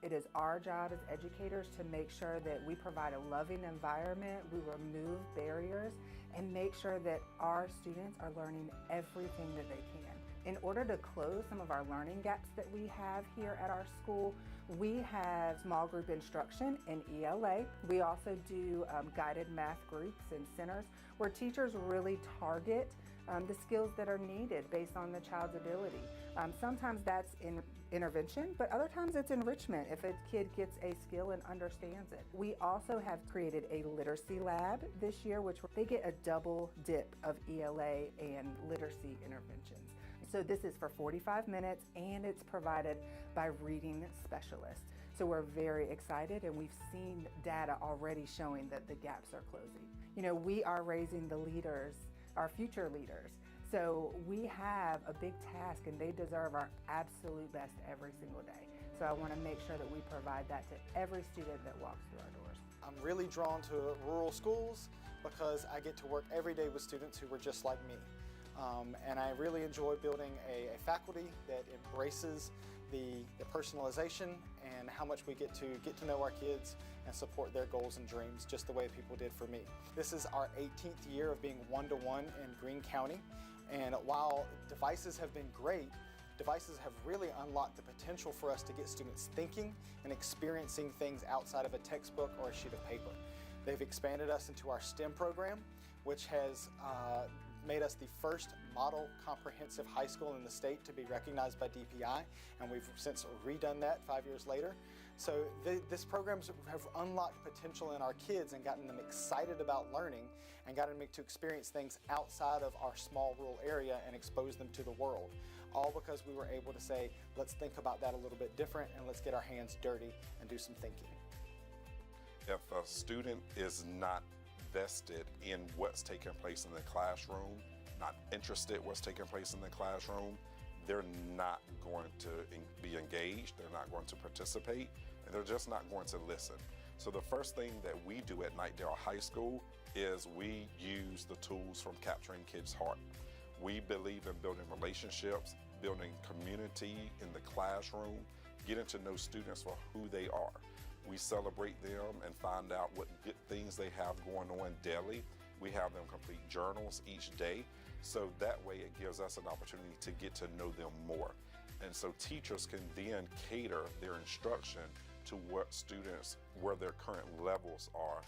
It is our job as educators to make sure that we provide a loving environment, we remove barriers, and make sure that our students are learning everything that they can. In order to close some of our learning gaps that we have here at our school, we have small group instruction in ELA. We also do guided math groups and centers where teachers really target the skills that are needed based on the child's ability. Sometimes that's intervention, but other times it's enrichment if a kid gets a skill and understands it. We also have created a literacy lab this year, which they get a double dip of ELA and literacy interventions. So this is for 45 minutes and it's provided by reading specialists. So we're very excited and we've seen data already showing that the gaps are closing. You know, we are raising the leaders, our future leaders. So we have a big task and they deserve our absolute best every single day. So I want to make sure that we provide that to every student that walks through our doors.
I'm really drawn to rural schools because I get to work every day with students who were just like me. And I really enjoy building a faculty that embraces the personalization and how much we get to know our kids and support their goals and dreams just the way people did for me. This is our 18th year of being one-to-one in Greene County. And while devices have been great, devices have really unlocked the potential for us to get students thinking and experiencing things outside of a textbook or a sheet of paper. They've expanded us into our STEM program, which has made us the first model comprehensive high school in the state to be recognized by DPI, and we've since redone that 5 years later. So these programs have unlocked potential in our kids and gotten them excited about learning and gotten them to experience things outside of our small rural area and expose them to the world. All because we were able to say, let's think about that a little bit different and let's get our hands dirty and do some thinking.
If a student is not vested in what's taking place in the classroom, not interested in what's taking place in the classroom, they're not going to be engaged, they're not going to participate, and they're just not going to listen. So the first thing that we do at Knightdale High School is we use the tools from Capturing Kids' Heart. We believe in building relationships, building community in the classroom, getting to know students for who they are. We celebrate them and find out what good things they have going on daily. We have them complete journals each day. So that way it gives us an opportunity to get to know them more. And so teachers can then cater their instruction to what students, where their current levels are.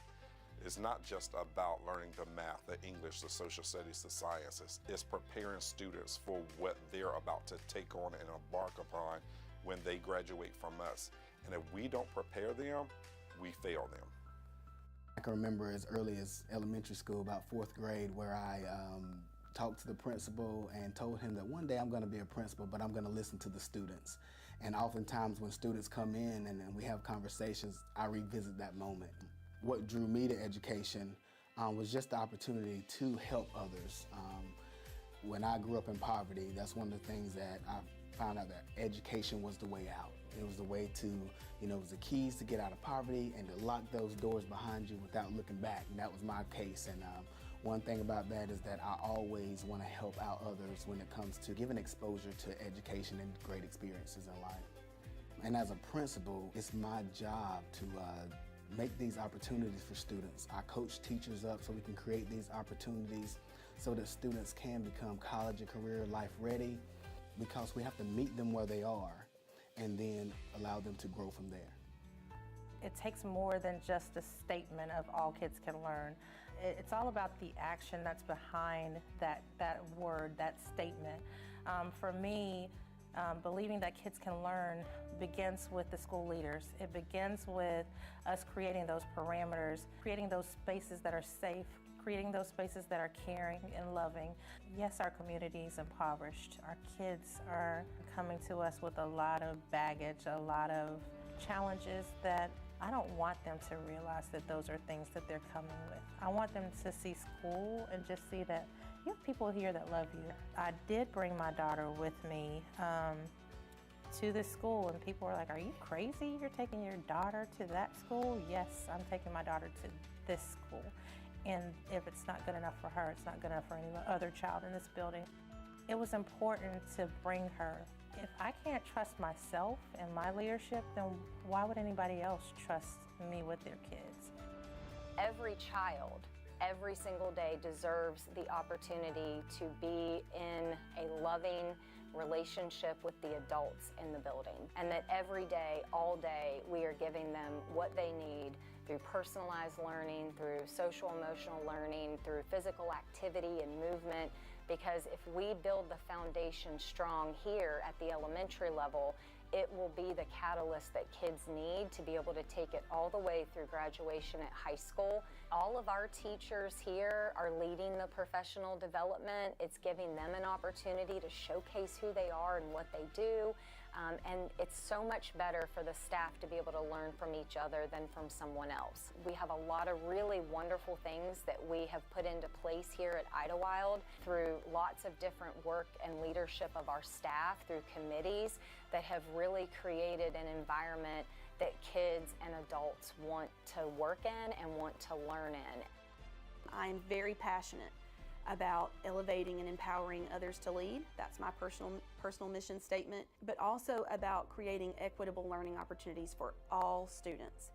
It's not just about learning the math, the English, the social studies, the sciences. It's preparing students for what they're about to take on and embark upon when they graduate from us. And if we don't prepare them, we fail them.
I can remember as early as elementary school, about 4th grade, where I talked to the principal and told him that one day I'm going to be a principal, but I'm going to listen to the students. And oftentimes when students come in and we have conversations, I revisit that moment. What drew me to education was just the opportunity to help others. When I grew up in poverty, that's one of the things that I found out, that education was the way out. It was the way to, it was the keys to get out of poverty and to lock those doors behind you without looking back. And that was my case. And one thing about that is that I always want to help out others when it comes to giving exposure to education and great experiences in life. And as a principal, it's my job to make these opportunities for students. I coach teachers up so we can create these opportunities so that students can become college and career life ready, because we have to meet them where they are and then allow them to grow from there.
It takes more than just a statement of all kids can learn. It's all about the action that's behind that word, that statement. For me, believing that kids can learn begins with the school leaders. It begins with us creating those parameters, creating those spaces that are safe, creating those spaces that are caring and loving. Yes, our community is impoverished. Our kids are coming to us with a lot of baggage, a lot of challenges that I don't want them to realize that those are things that they're coming with. I want them to see school and just see that you have people here that love you. I did bring my daughter with me to this school, and people were like, "Are you crazy? You're taking your daughter to that school?" Yes, I'm taking my daughter to this school. And if it's not good enough for her, it's not good enough for any other child in this building. It was important to bring her. If I can't trust myself and my leadership, then why would anybody else trust me with their kids?
Every child, every single day, deserves the opportunity to be in a loving relationship with the adults in the building. And that every day, all day, we are giving them what they need through personalized learning, through social emotional learning, through physical activity and movement. Because if we build the foundation strong here at the elementary level, it will be the catalyst that kids need to be able to take it all the way through graduation at high school. All of our teachers here are leading the professional development. It's giving them an opportunity to showcase who they are and what they do. And it's so much better for the staff to be able to learn from each other than from someone else. We have a lot of really wonderful things that we have put into place here at Idlewild through lots of different work and leadership of our staff, through committees that have really created an environment that kids and adults want to work in and want to learn in.
I'm very passionate about elevating and empowering others to lead. That's my personal mission statement, but also about creating equitable learning opportunities for all students.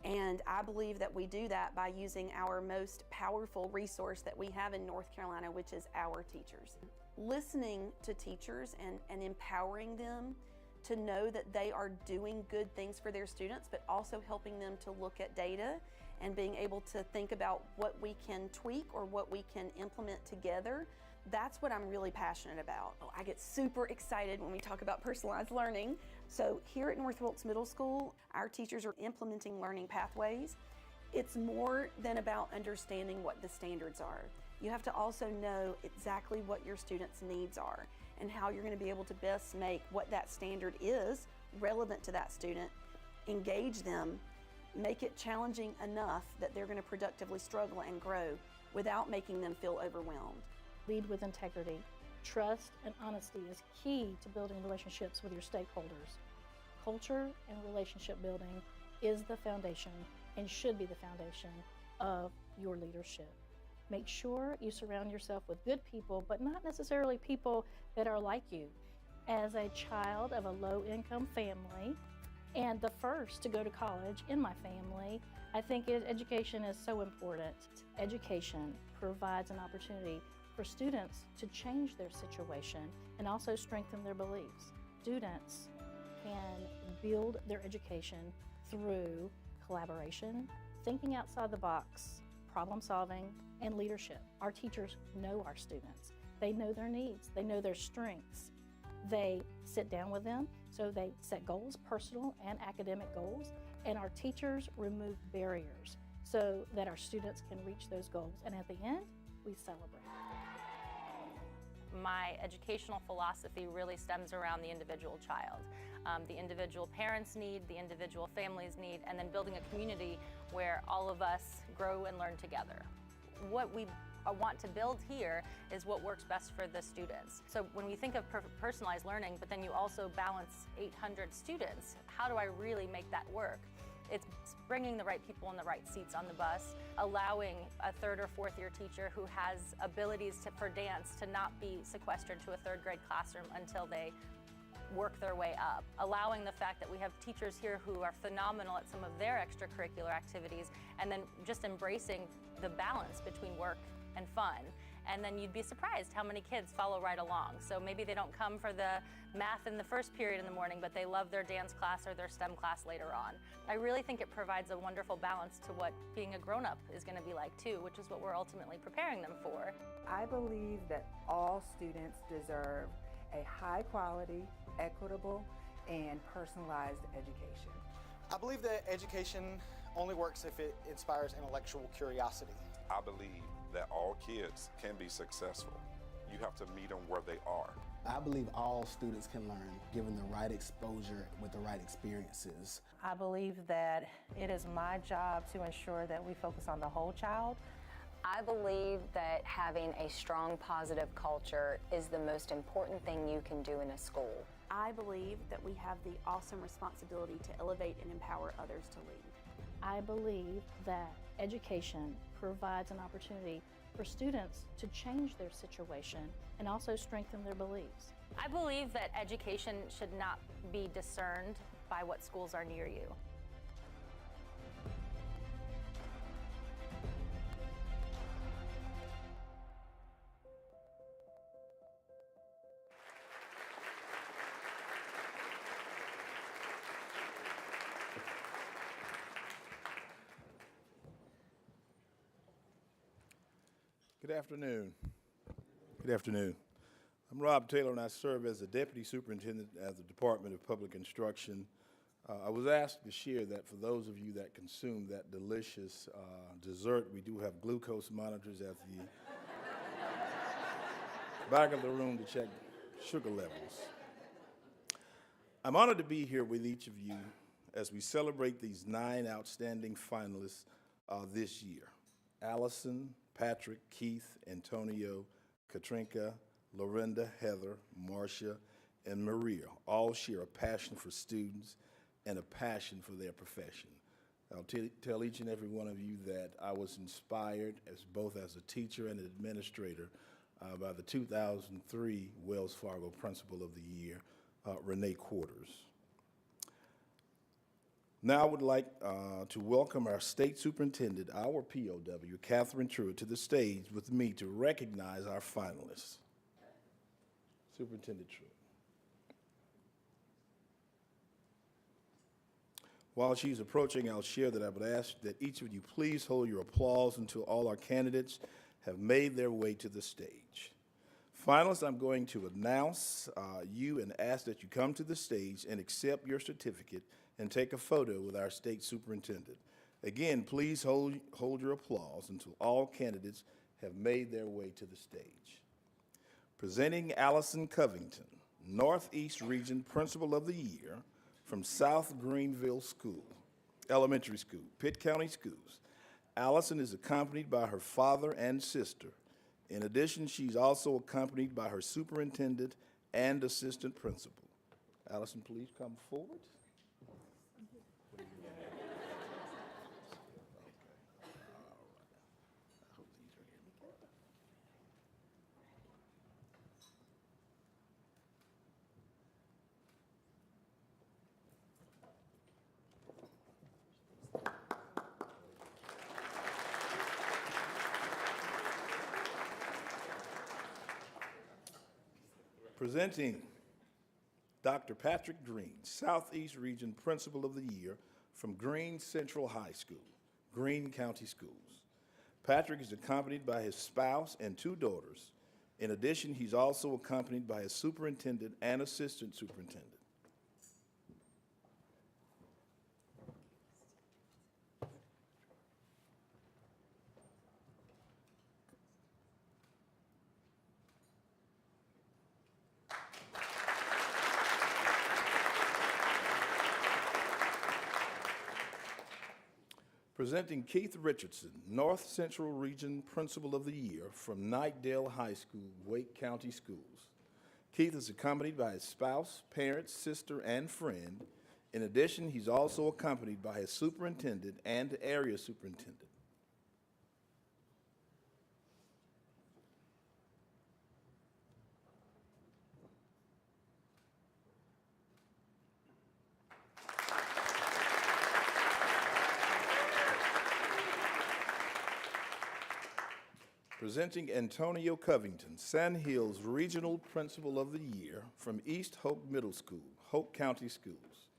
And I believe that we do that by using our most powerful resource that we have in North Carolina, which is our teachers. Listening to teachers and empowering them to know that they are doing good things for their students, but also helping them to look at data and being able to think about what we can tweak or what we can implement together. That's what I'm really passionate about. I get super excited when we talk about personalized learning. So here at North Wilkes Middle School, our teachers are implementing learning pathways. It's more than about understanding what the standards are. You have to also know exactly what your students' needs are and how you're going to be able to best make what that standard is relevant to that student, engage them, make it challenging enough that they're going to productively struggle and grow without making them feel overwhelmed.
Lead with integrity. Trust and honesty is key to building relationships with your stakeholders. Culture and relationship building is the foundation and should be the foundation of your leadership. Make sure you surround yourself with good people, but not necessarily people that are like you. As a child of a low-income family, and the first to go to college in my family, I think education is so important. Education provides an opportunity for students to change their situation and also strengthen their beliefs. Students can build their education through collaboration, thinking outside the box, problem solving, and leadership. Our teachers know our students. They know their needs. They know their strengths. They sit down with them, so they set goals, personal and academic goals, and our teachers remove barriers so that our students can reach those goals. And at the end, we celebrate.
My educational philosophy really stems around the individual child, the individual parents' need, the individual family's need, and then building a community where all of us grow and learn together. What we want to build here is what works best for the students. So when we think of personalized learning, but then you also balance 800 students, how do I really make that work? It's bringing the right people in the right seats on the bus, allowing a third or fourth year teacher who has abilities for dance to not be sequestered to a third grade classroom until they work their way up, allowing the fact that we have teachers here who are phenomenal at some of their extracurricular activities, and then just embracing the balance between work and fun. And then you'd be surprised how many kids follow right along. So maybe they don't come for the math in the first period in the morning, but they love their dance class or their STEM class later on. I really think it provides a wonderful balance to what being a grown-up is going to be like too, which is what we're ultimately preparing them for.
I believe that all students deserve a high quality, equitable, and personalized education.
I believe that education only works if it inspires intellectual curiosity.
I believe that all kids can be successful. You have to meet them where they are.
I believe all students can learn given the right exposure with the right experiences.
I believe that it is my job to ensure that we focus on the whole child.
I believe that having a strong, positive culture is the most important thing you can do in a school.
I believe that we have the awesome responsibility to elevate and empower others to lead.
I believe that education provides an opportunity for students to change their situation and also strengthen their beliefs.
I believe that education should not be discerned by what schools are near you.
Good afternoon. Good afternoon. I'm Rob Taylor, and I serve as the Deputy Superintendent at the Department of Public Instruction. I was asked to share that for those of you that consume that delicious dessert, we do have glucose monitors at the back of the room to check sugar levels. I'm honored to be here with each of you as we celebrate these 9 outstanding finalists this year. Allison, Patrick, Keith, Antonio, Katrinka, Lorinda, Heather, Marcia, and Maria all share a passion for students and a passion for their profession. I'll tell each and every one of you that I was inspired both as a teacher and an administrator by the 2003 Wells Fargo Principal of the Year, Renee Quarters. Now I would like to welcome our state superintendent, our POW, Catherine Truitt, to the stage with me to recognize our finalists. Superintendent Truitt. While she's approaching, I'll share that I would ask that each of you please hold your applause until all our candidates have made their way to the stage. Finalists, I'm going to announce you and ask that you come to the stage and accept your certificate and take a photo with our state superintendent. Again, please hold your applause until all candidates have made their way to the stage. Presenting Allison Covington, Northeast Region Principal of the Year from South Greenville School, Elementary School, Pitt County Schools. Allison is accompanied by her father and sister. In addition, she's also accompanied by her superintendent and assistant principal. Allison, please come forward. Presenting Dr. Patrick Green, Southeast Region Principal of the Year from Greene Central High School, Greene County Schools. Patrick is accompanied by his spouse and 2 daughters. In addition, he's also accompanied by his superintendent and assistant superintendent. Presenting Keith Richardson, North Central Region Principal of the Year from Knightdale High School, Wake County Schools. Keith is accompanied by his spouse, parents, sister, and friend. In addition, he's also accompanied by his superintendent and area superintendent. Presenting Antonio Covington, Sand Hills Regional Principal of the Year from East Hope Middle School, Hope County Schools.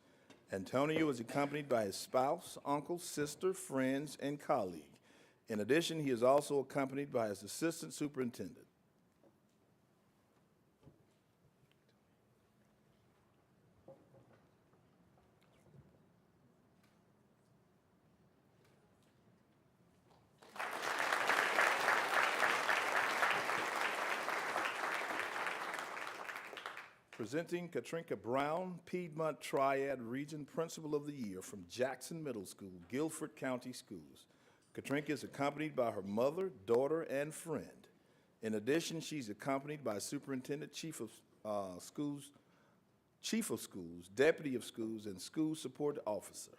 Antonio is accompanied by his spouse, uncle, sister, friends, and colleague. In addition, he is also accompanied by his assistant superintendent. Presenting Katrinka Brown, Piedmont Triad Region Principal of the Year from Jackson Middle School, Guilford County Schools. Katrinka is accompanied by her mother, daughter, and friend. In addition, she's accompanied by Superintendent, Chief of Schools, Deputy of Schools, and School Support Officer.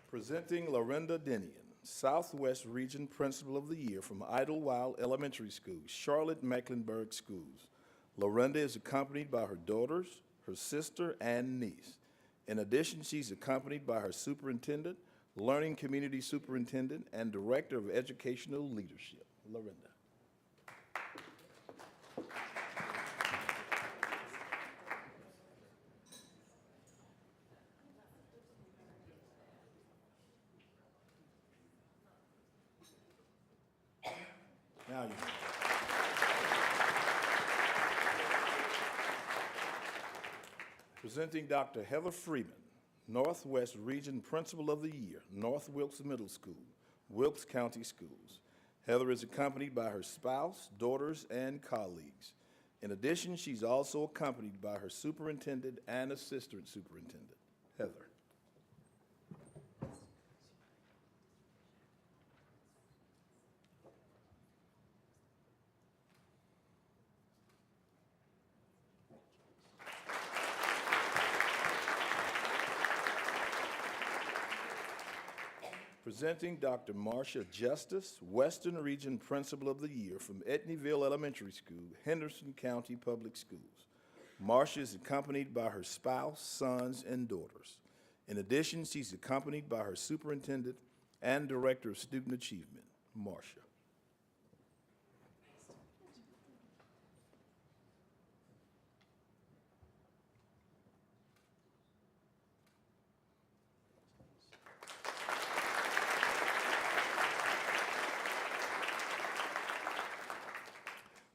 Presenting Lorinda Denian, Southwest Region Principal of the Year from Idlewild Elementary School, Charlotte Mecklenburg Schools. Lorinda is accompanied by her daughters, her sister, and niece. In addition, she's accompanied by her superintendent, learning community superintendent, and director of educational leadership. Lorinda. Now you. Presenting Dr. Heather Freeman, Northwest Region Principal of the Year, North Wilkes Middle School, Wilkes County Schools. Heather is accompanied by her spouse, daughters, and colleagues. In addition, she's also accompanied by her superintendent and assistant superintendent. Heather. Presenting Dr. Marcia Justice, Western Region Principal of the Year from Etneyville Elementary School, Henderson County Public Schools. Marcia is accompanied by her spouse, sons, and daughters. In addition, she's accompanied by her superintendent and director of student achievement, Marcia.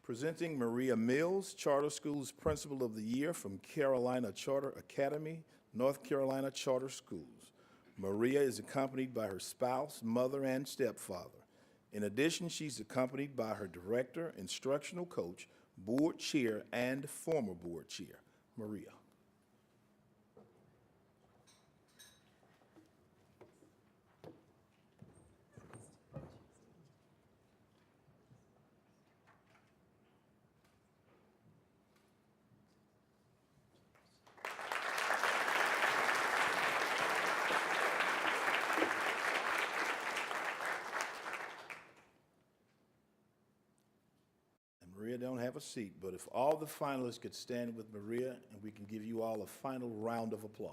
Presenting Maria Mills, Charter Schools Principal of the Year from Carolina Charter Academy, North Carolina Charter Schools. Maria is accompanied by her spouse, mother, and stepfather. In addition, she's accompanied by her director, instructional coach, board chair, and former board chair, Maria. Maria don't have a seat, but if all the finalists could stand with Maria, and we can give you all a final round of applause.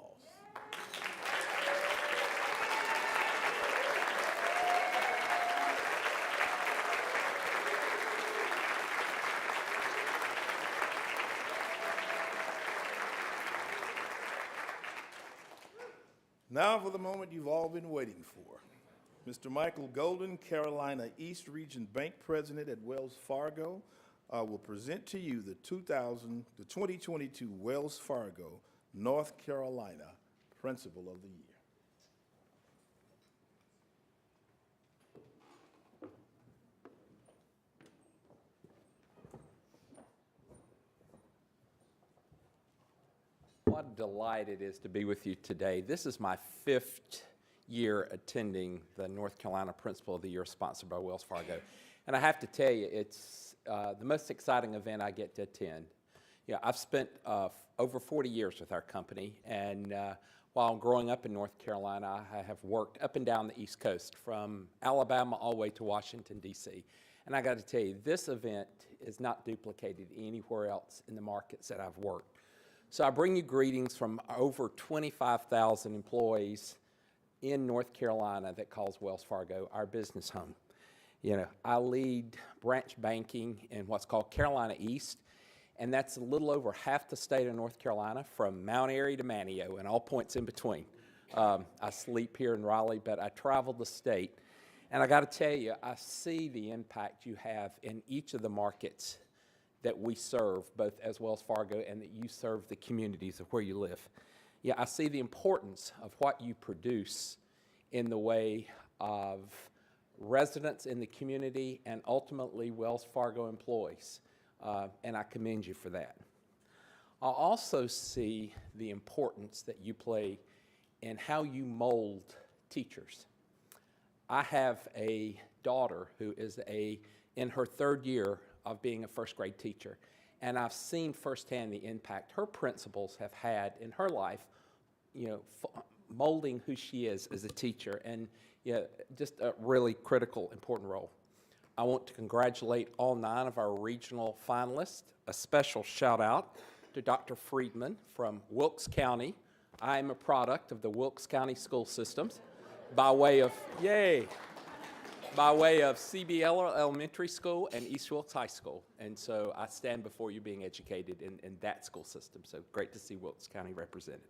Now for the moment you've all been waiting for. Mr. Michael Golden, Carolina East Region Bank President at Wells Fargo, will present to you the 2022 Wells Fargo, North Carolina Principal of the Year.
What a delight it is to be with you today. This is my 5th year attending the North Carolina Principal of the Year sponsored by Wells Fargo. And I have to tell you, it's the most exciting event I get to attend. You know, I've spent over 40 years with our company, and while growing up in North Carolina, I have worked up and down the East Coast, from Alabama all the way to Washington, D.C. And I got to tell you, this event is not duplicated anywhere else in the markets that I've worked. So I bring you greetings from over 25,000 employees in North Carolina that calls Wells Fargo our business home. You know, I lead branch banking in what's called Carolina East, and that's a little over half the state of North Carolina, from Mount Airy to Manteo and all points in between. I sleep here in Raleigh, but I travel the state. And I got to tell you, I see the impact you have in each of the markets that we serve, both as Wells Fargo and that you serve the communities of where you live. Yeah, I see the importance of what you produce in the way of residents in the community and ultimately Wells Fargo employees, and I commend you for that. I also see the importance that you play in how you mold teachers. I have a daughter who is in her 3rd year of being a 1st grade teacher, and I've seen firsthand the impact her principals have had in her life, you know, molding who she is as a teacher, and yeah, just a really critical, important role. I want to congratulate all 9 of our regional finalists. A special shout out to Dr. Friedman from Wilkes County. I am a product of the Wilkes County school systems by way of, by way of CBL Elementary School and East Wilkes High School. And so I stand before you being educated in that school system. So great to see Wilkes County represented.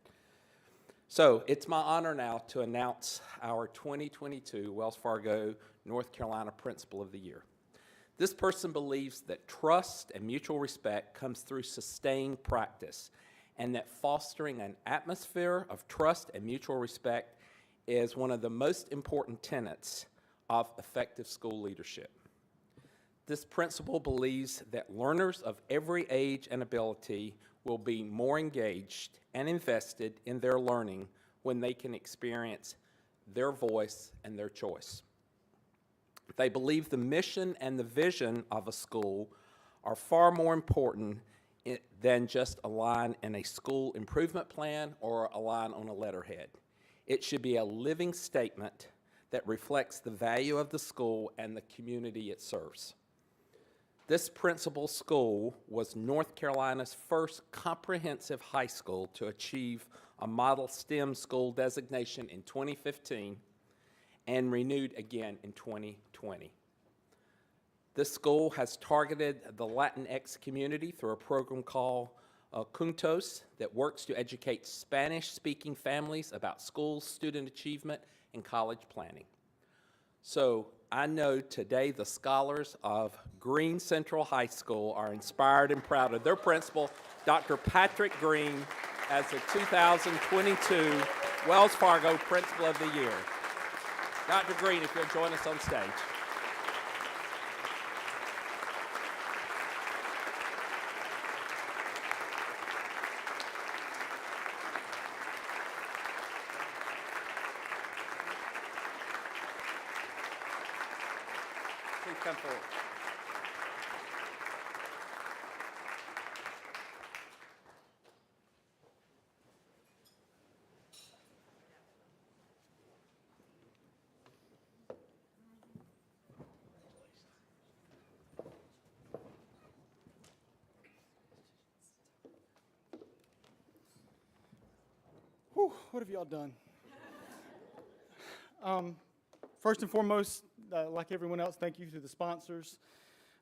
So it's my honor now to announce our 2022 Wells Fargo North Carolina Principal of the Year. This person believes that trust and mutual respect comes through sustained practice, and that fostering an atmosphere of trust and mutual respect is one of the most important tenets of effective school leadership. This principal believes that learners of every age and ability will be more engaged and invested in their learning when they can experience their voice and their choice. They believe the mission and the vision of a school are far more important than just a line in a school improvement plan or a line on a letterhead. It should be a living statement that reflects the value of the school and the community it serves. This principal school was North Carolina's first comprehensive high school to achieve a model STEM school designation in 2015 and renewed again in 2020. This school has targeted the Latinx community through a program called Juntos that works to educate Spanish-speaking families about schools, student achievement, and college planning. So I know today the scholars of Green Central High School are inspired and proud of their principal, Dr. Patrick Green, as the 2022 Wells Fargo Principal of the Year. Dr. Green, if you'll join us on stage. Please come forward.
Whew, what have y'all done? First and foremost, like everyone else, thank you to the sponsors,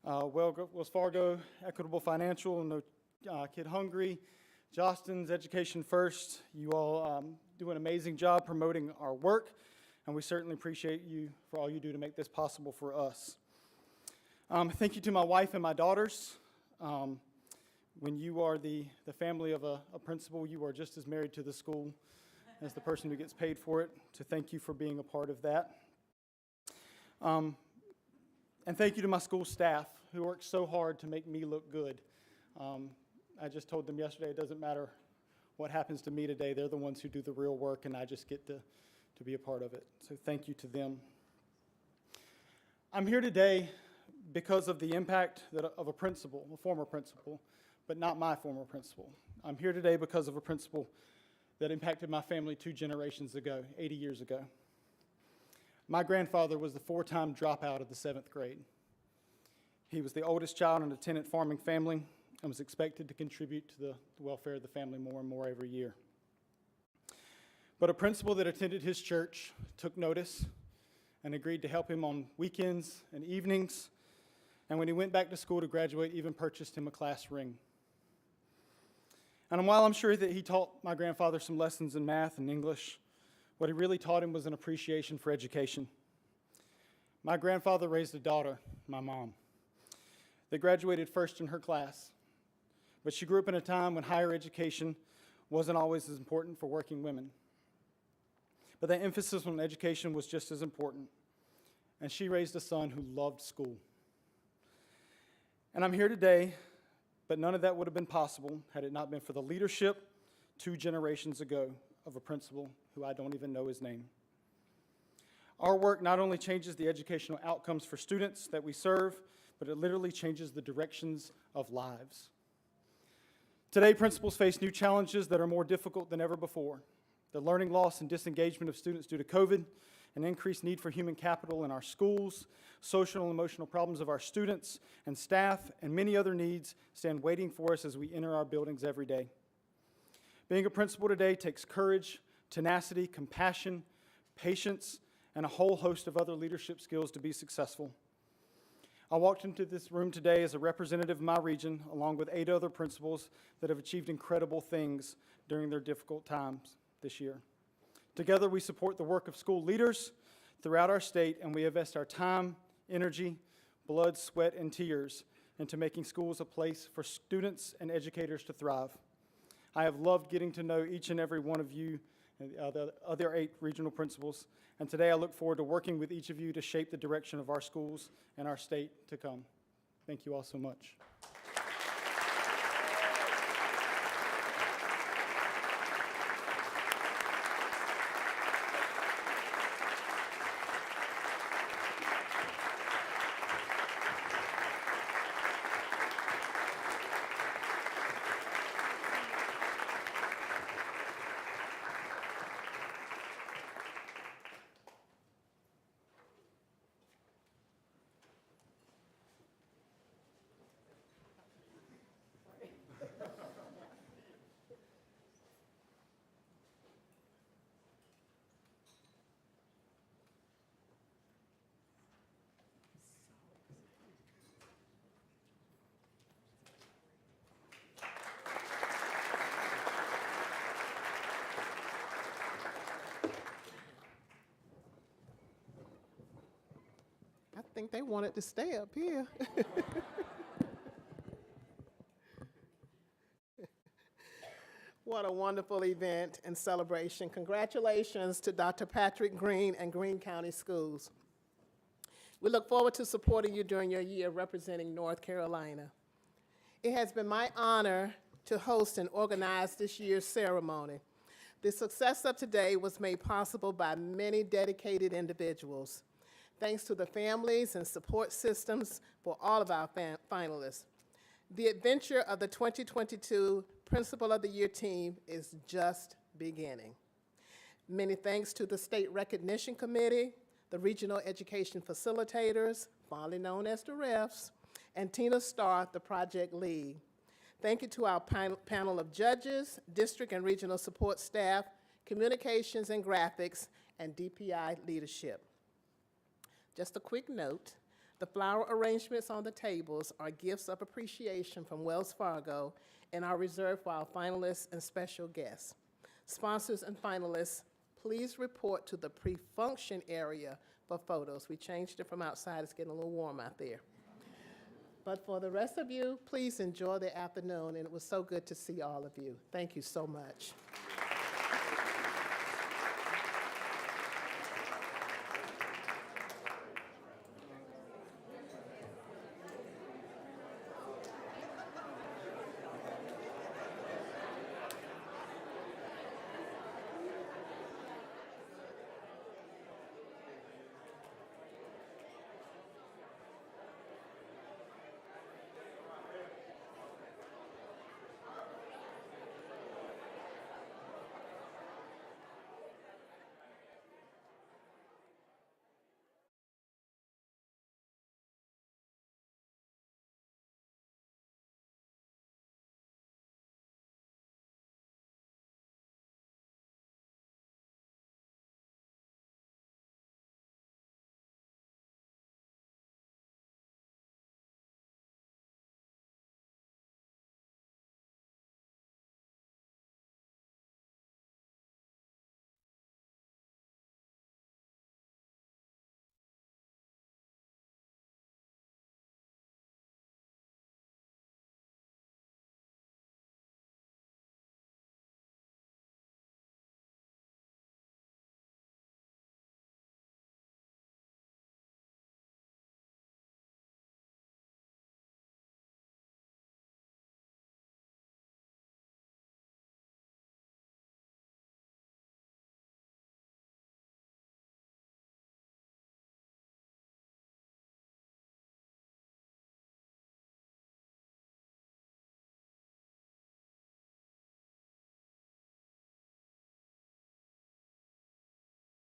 Wells Fargo, Equitable Financial, No Kid Hungry, Jostens, Education First. You all do an amazing job promoting our work, and we certainly appreciate you for all you do to make this possible for us. Thank you to my wife and my daughters. When you are the family of a principal, you are just as married to the school as the person who gets paid for it. So thank you for being a part of that. And thank you to my school staff who work so hard to make me look good. I just told them yesterday it doesn't matter what happens to me today. They're the ones who do the real work, and I just get to be a part of it. So thank you to them. I'm here today because of the impact of a principal, a former principal, but not my former principal. I'm here today because of a principal that impacted my family 2 generations ago, 80 years ago. My grandfather was the 4-time dropout of the 7th grade. He was the oldest child in a tenant farming family and was expected to contribute to the welfare of the family more and more every year. But a principal that attended his church took notice and agreed to help him on weekends and evenings, and when he went back to school to graduate, even purchased him a class ring. And while I'm sure that he taught my grandfather some lessons in math and English, what he really taught him was an appreciation for education. My grandfather raised a daughter, my mom, that graduated first in her class, but she grew up in a time when higher education wasn't always as important for working women. But that emphasis on education was just as important, and she raised a son who loved school. And I'm here today, but none of that would have been possible had it not been for the leadership 2 generations ago of a principal who I don't even know his name. Our work not only changes the educational outcomes for students that we serve, but it literally changes the directions of lives. Today, principals face new challenges that are more difficult than ever before. The learning loss and disengagement of students due to COVID, an increased need for human capital in our schools, social and emotional problems of our students and staff, and many other needs stand waiting for us as we enter our buildings every day. Being a principal today takes courage, tenacity, compassion, patience, and a whole host of other leadership skills to be successful. I walked into this room today as a representative of my region, along with 8 other principals that have achieved incredible things during their difficult times this year. Together, we support the work of school leaders throughout our state, and we invest our time, energy, blood, sweat, and tears into making schools a place for students and educators to thrive. I have loved getting to know each and every one of you, the other 8 regional principals, and today I look forward to working with each of you to shape the direction of our schools and our state to come. Thank you all so much.
I think they wanted to stay up here. What a wonderful event and celebration. Congratulations to Dr. Patrick Green and Greene County Schools. We look forward to supporting you during your year representing North Carolina. It has been my honor to host and organize this year's ceremony. The success of today was made possible by many dedicated individuals. Thanks to the families and support systems for all of our finalists. The adventure of the 2022 Principal of the Year team is just beginning. Many thanks to the State Recognition Committee, the Regional Education Facilitators, fondly known as the REFs, and Tina Starr, the project lead. Thank you to our panel of judges, district and regional support staff, communications and graphics, and DPI leadership. Just a quick note, the flower arrangements on the tables are gifts of appreciation from Wells Fargo and are reserved for our finalists and special guests. Sponsors and finalists, please report to the pre-function area for photos. We changed it from outside, it's getting a little warm out there. But for the rest of you, please enjoy the afternoon, and it was so good to see all of you. Thank you so much.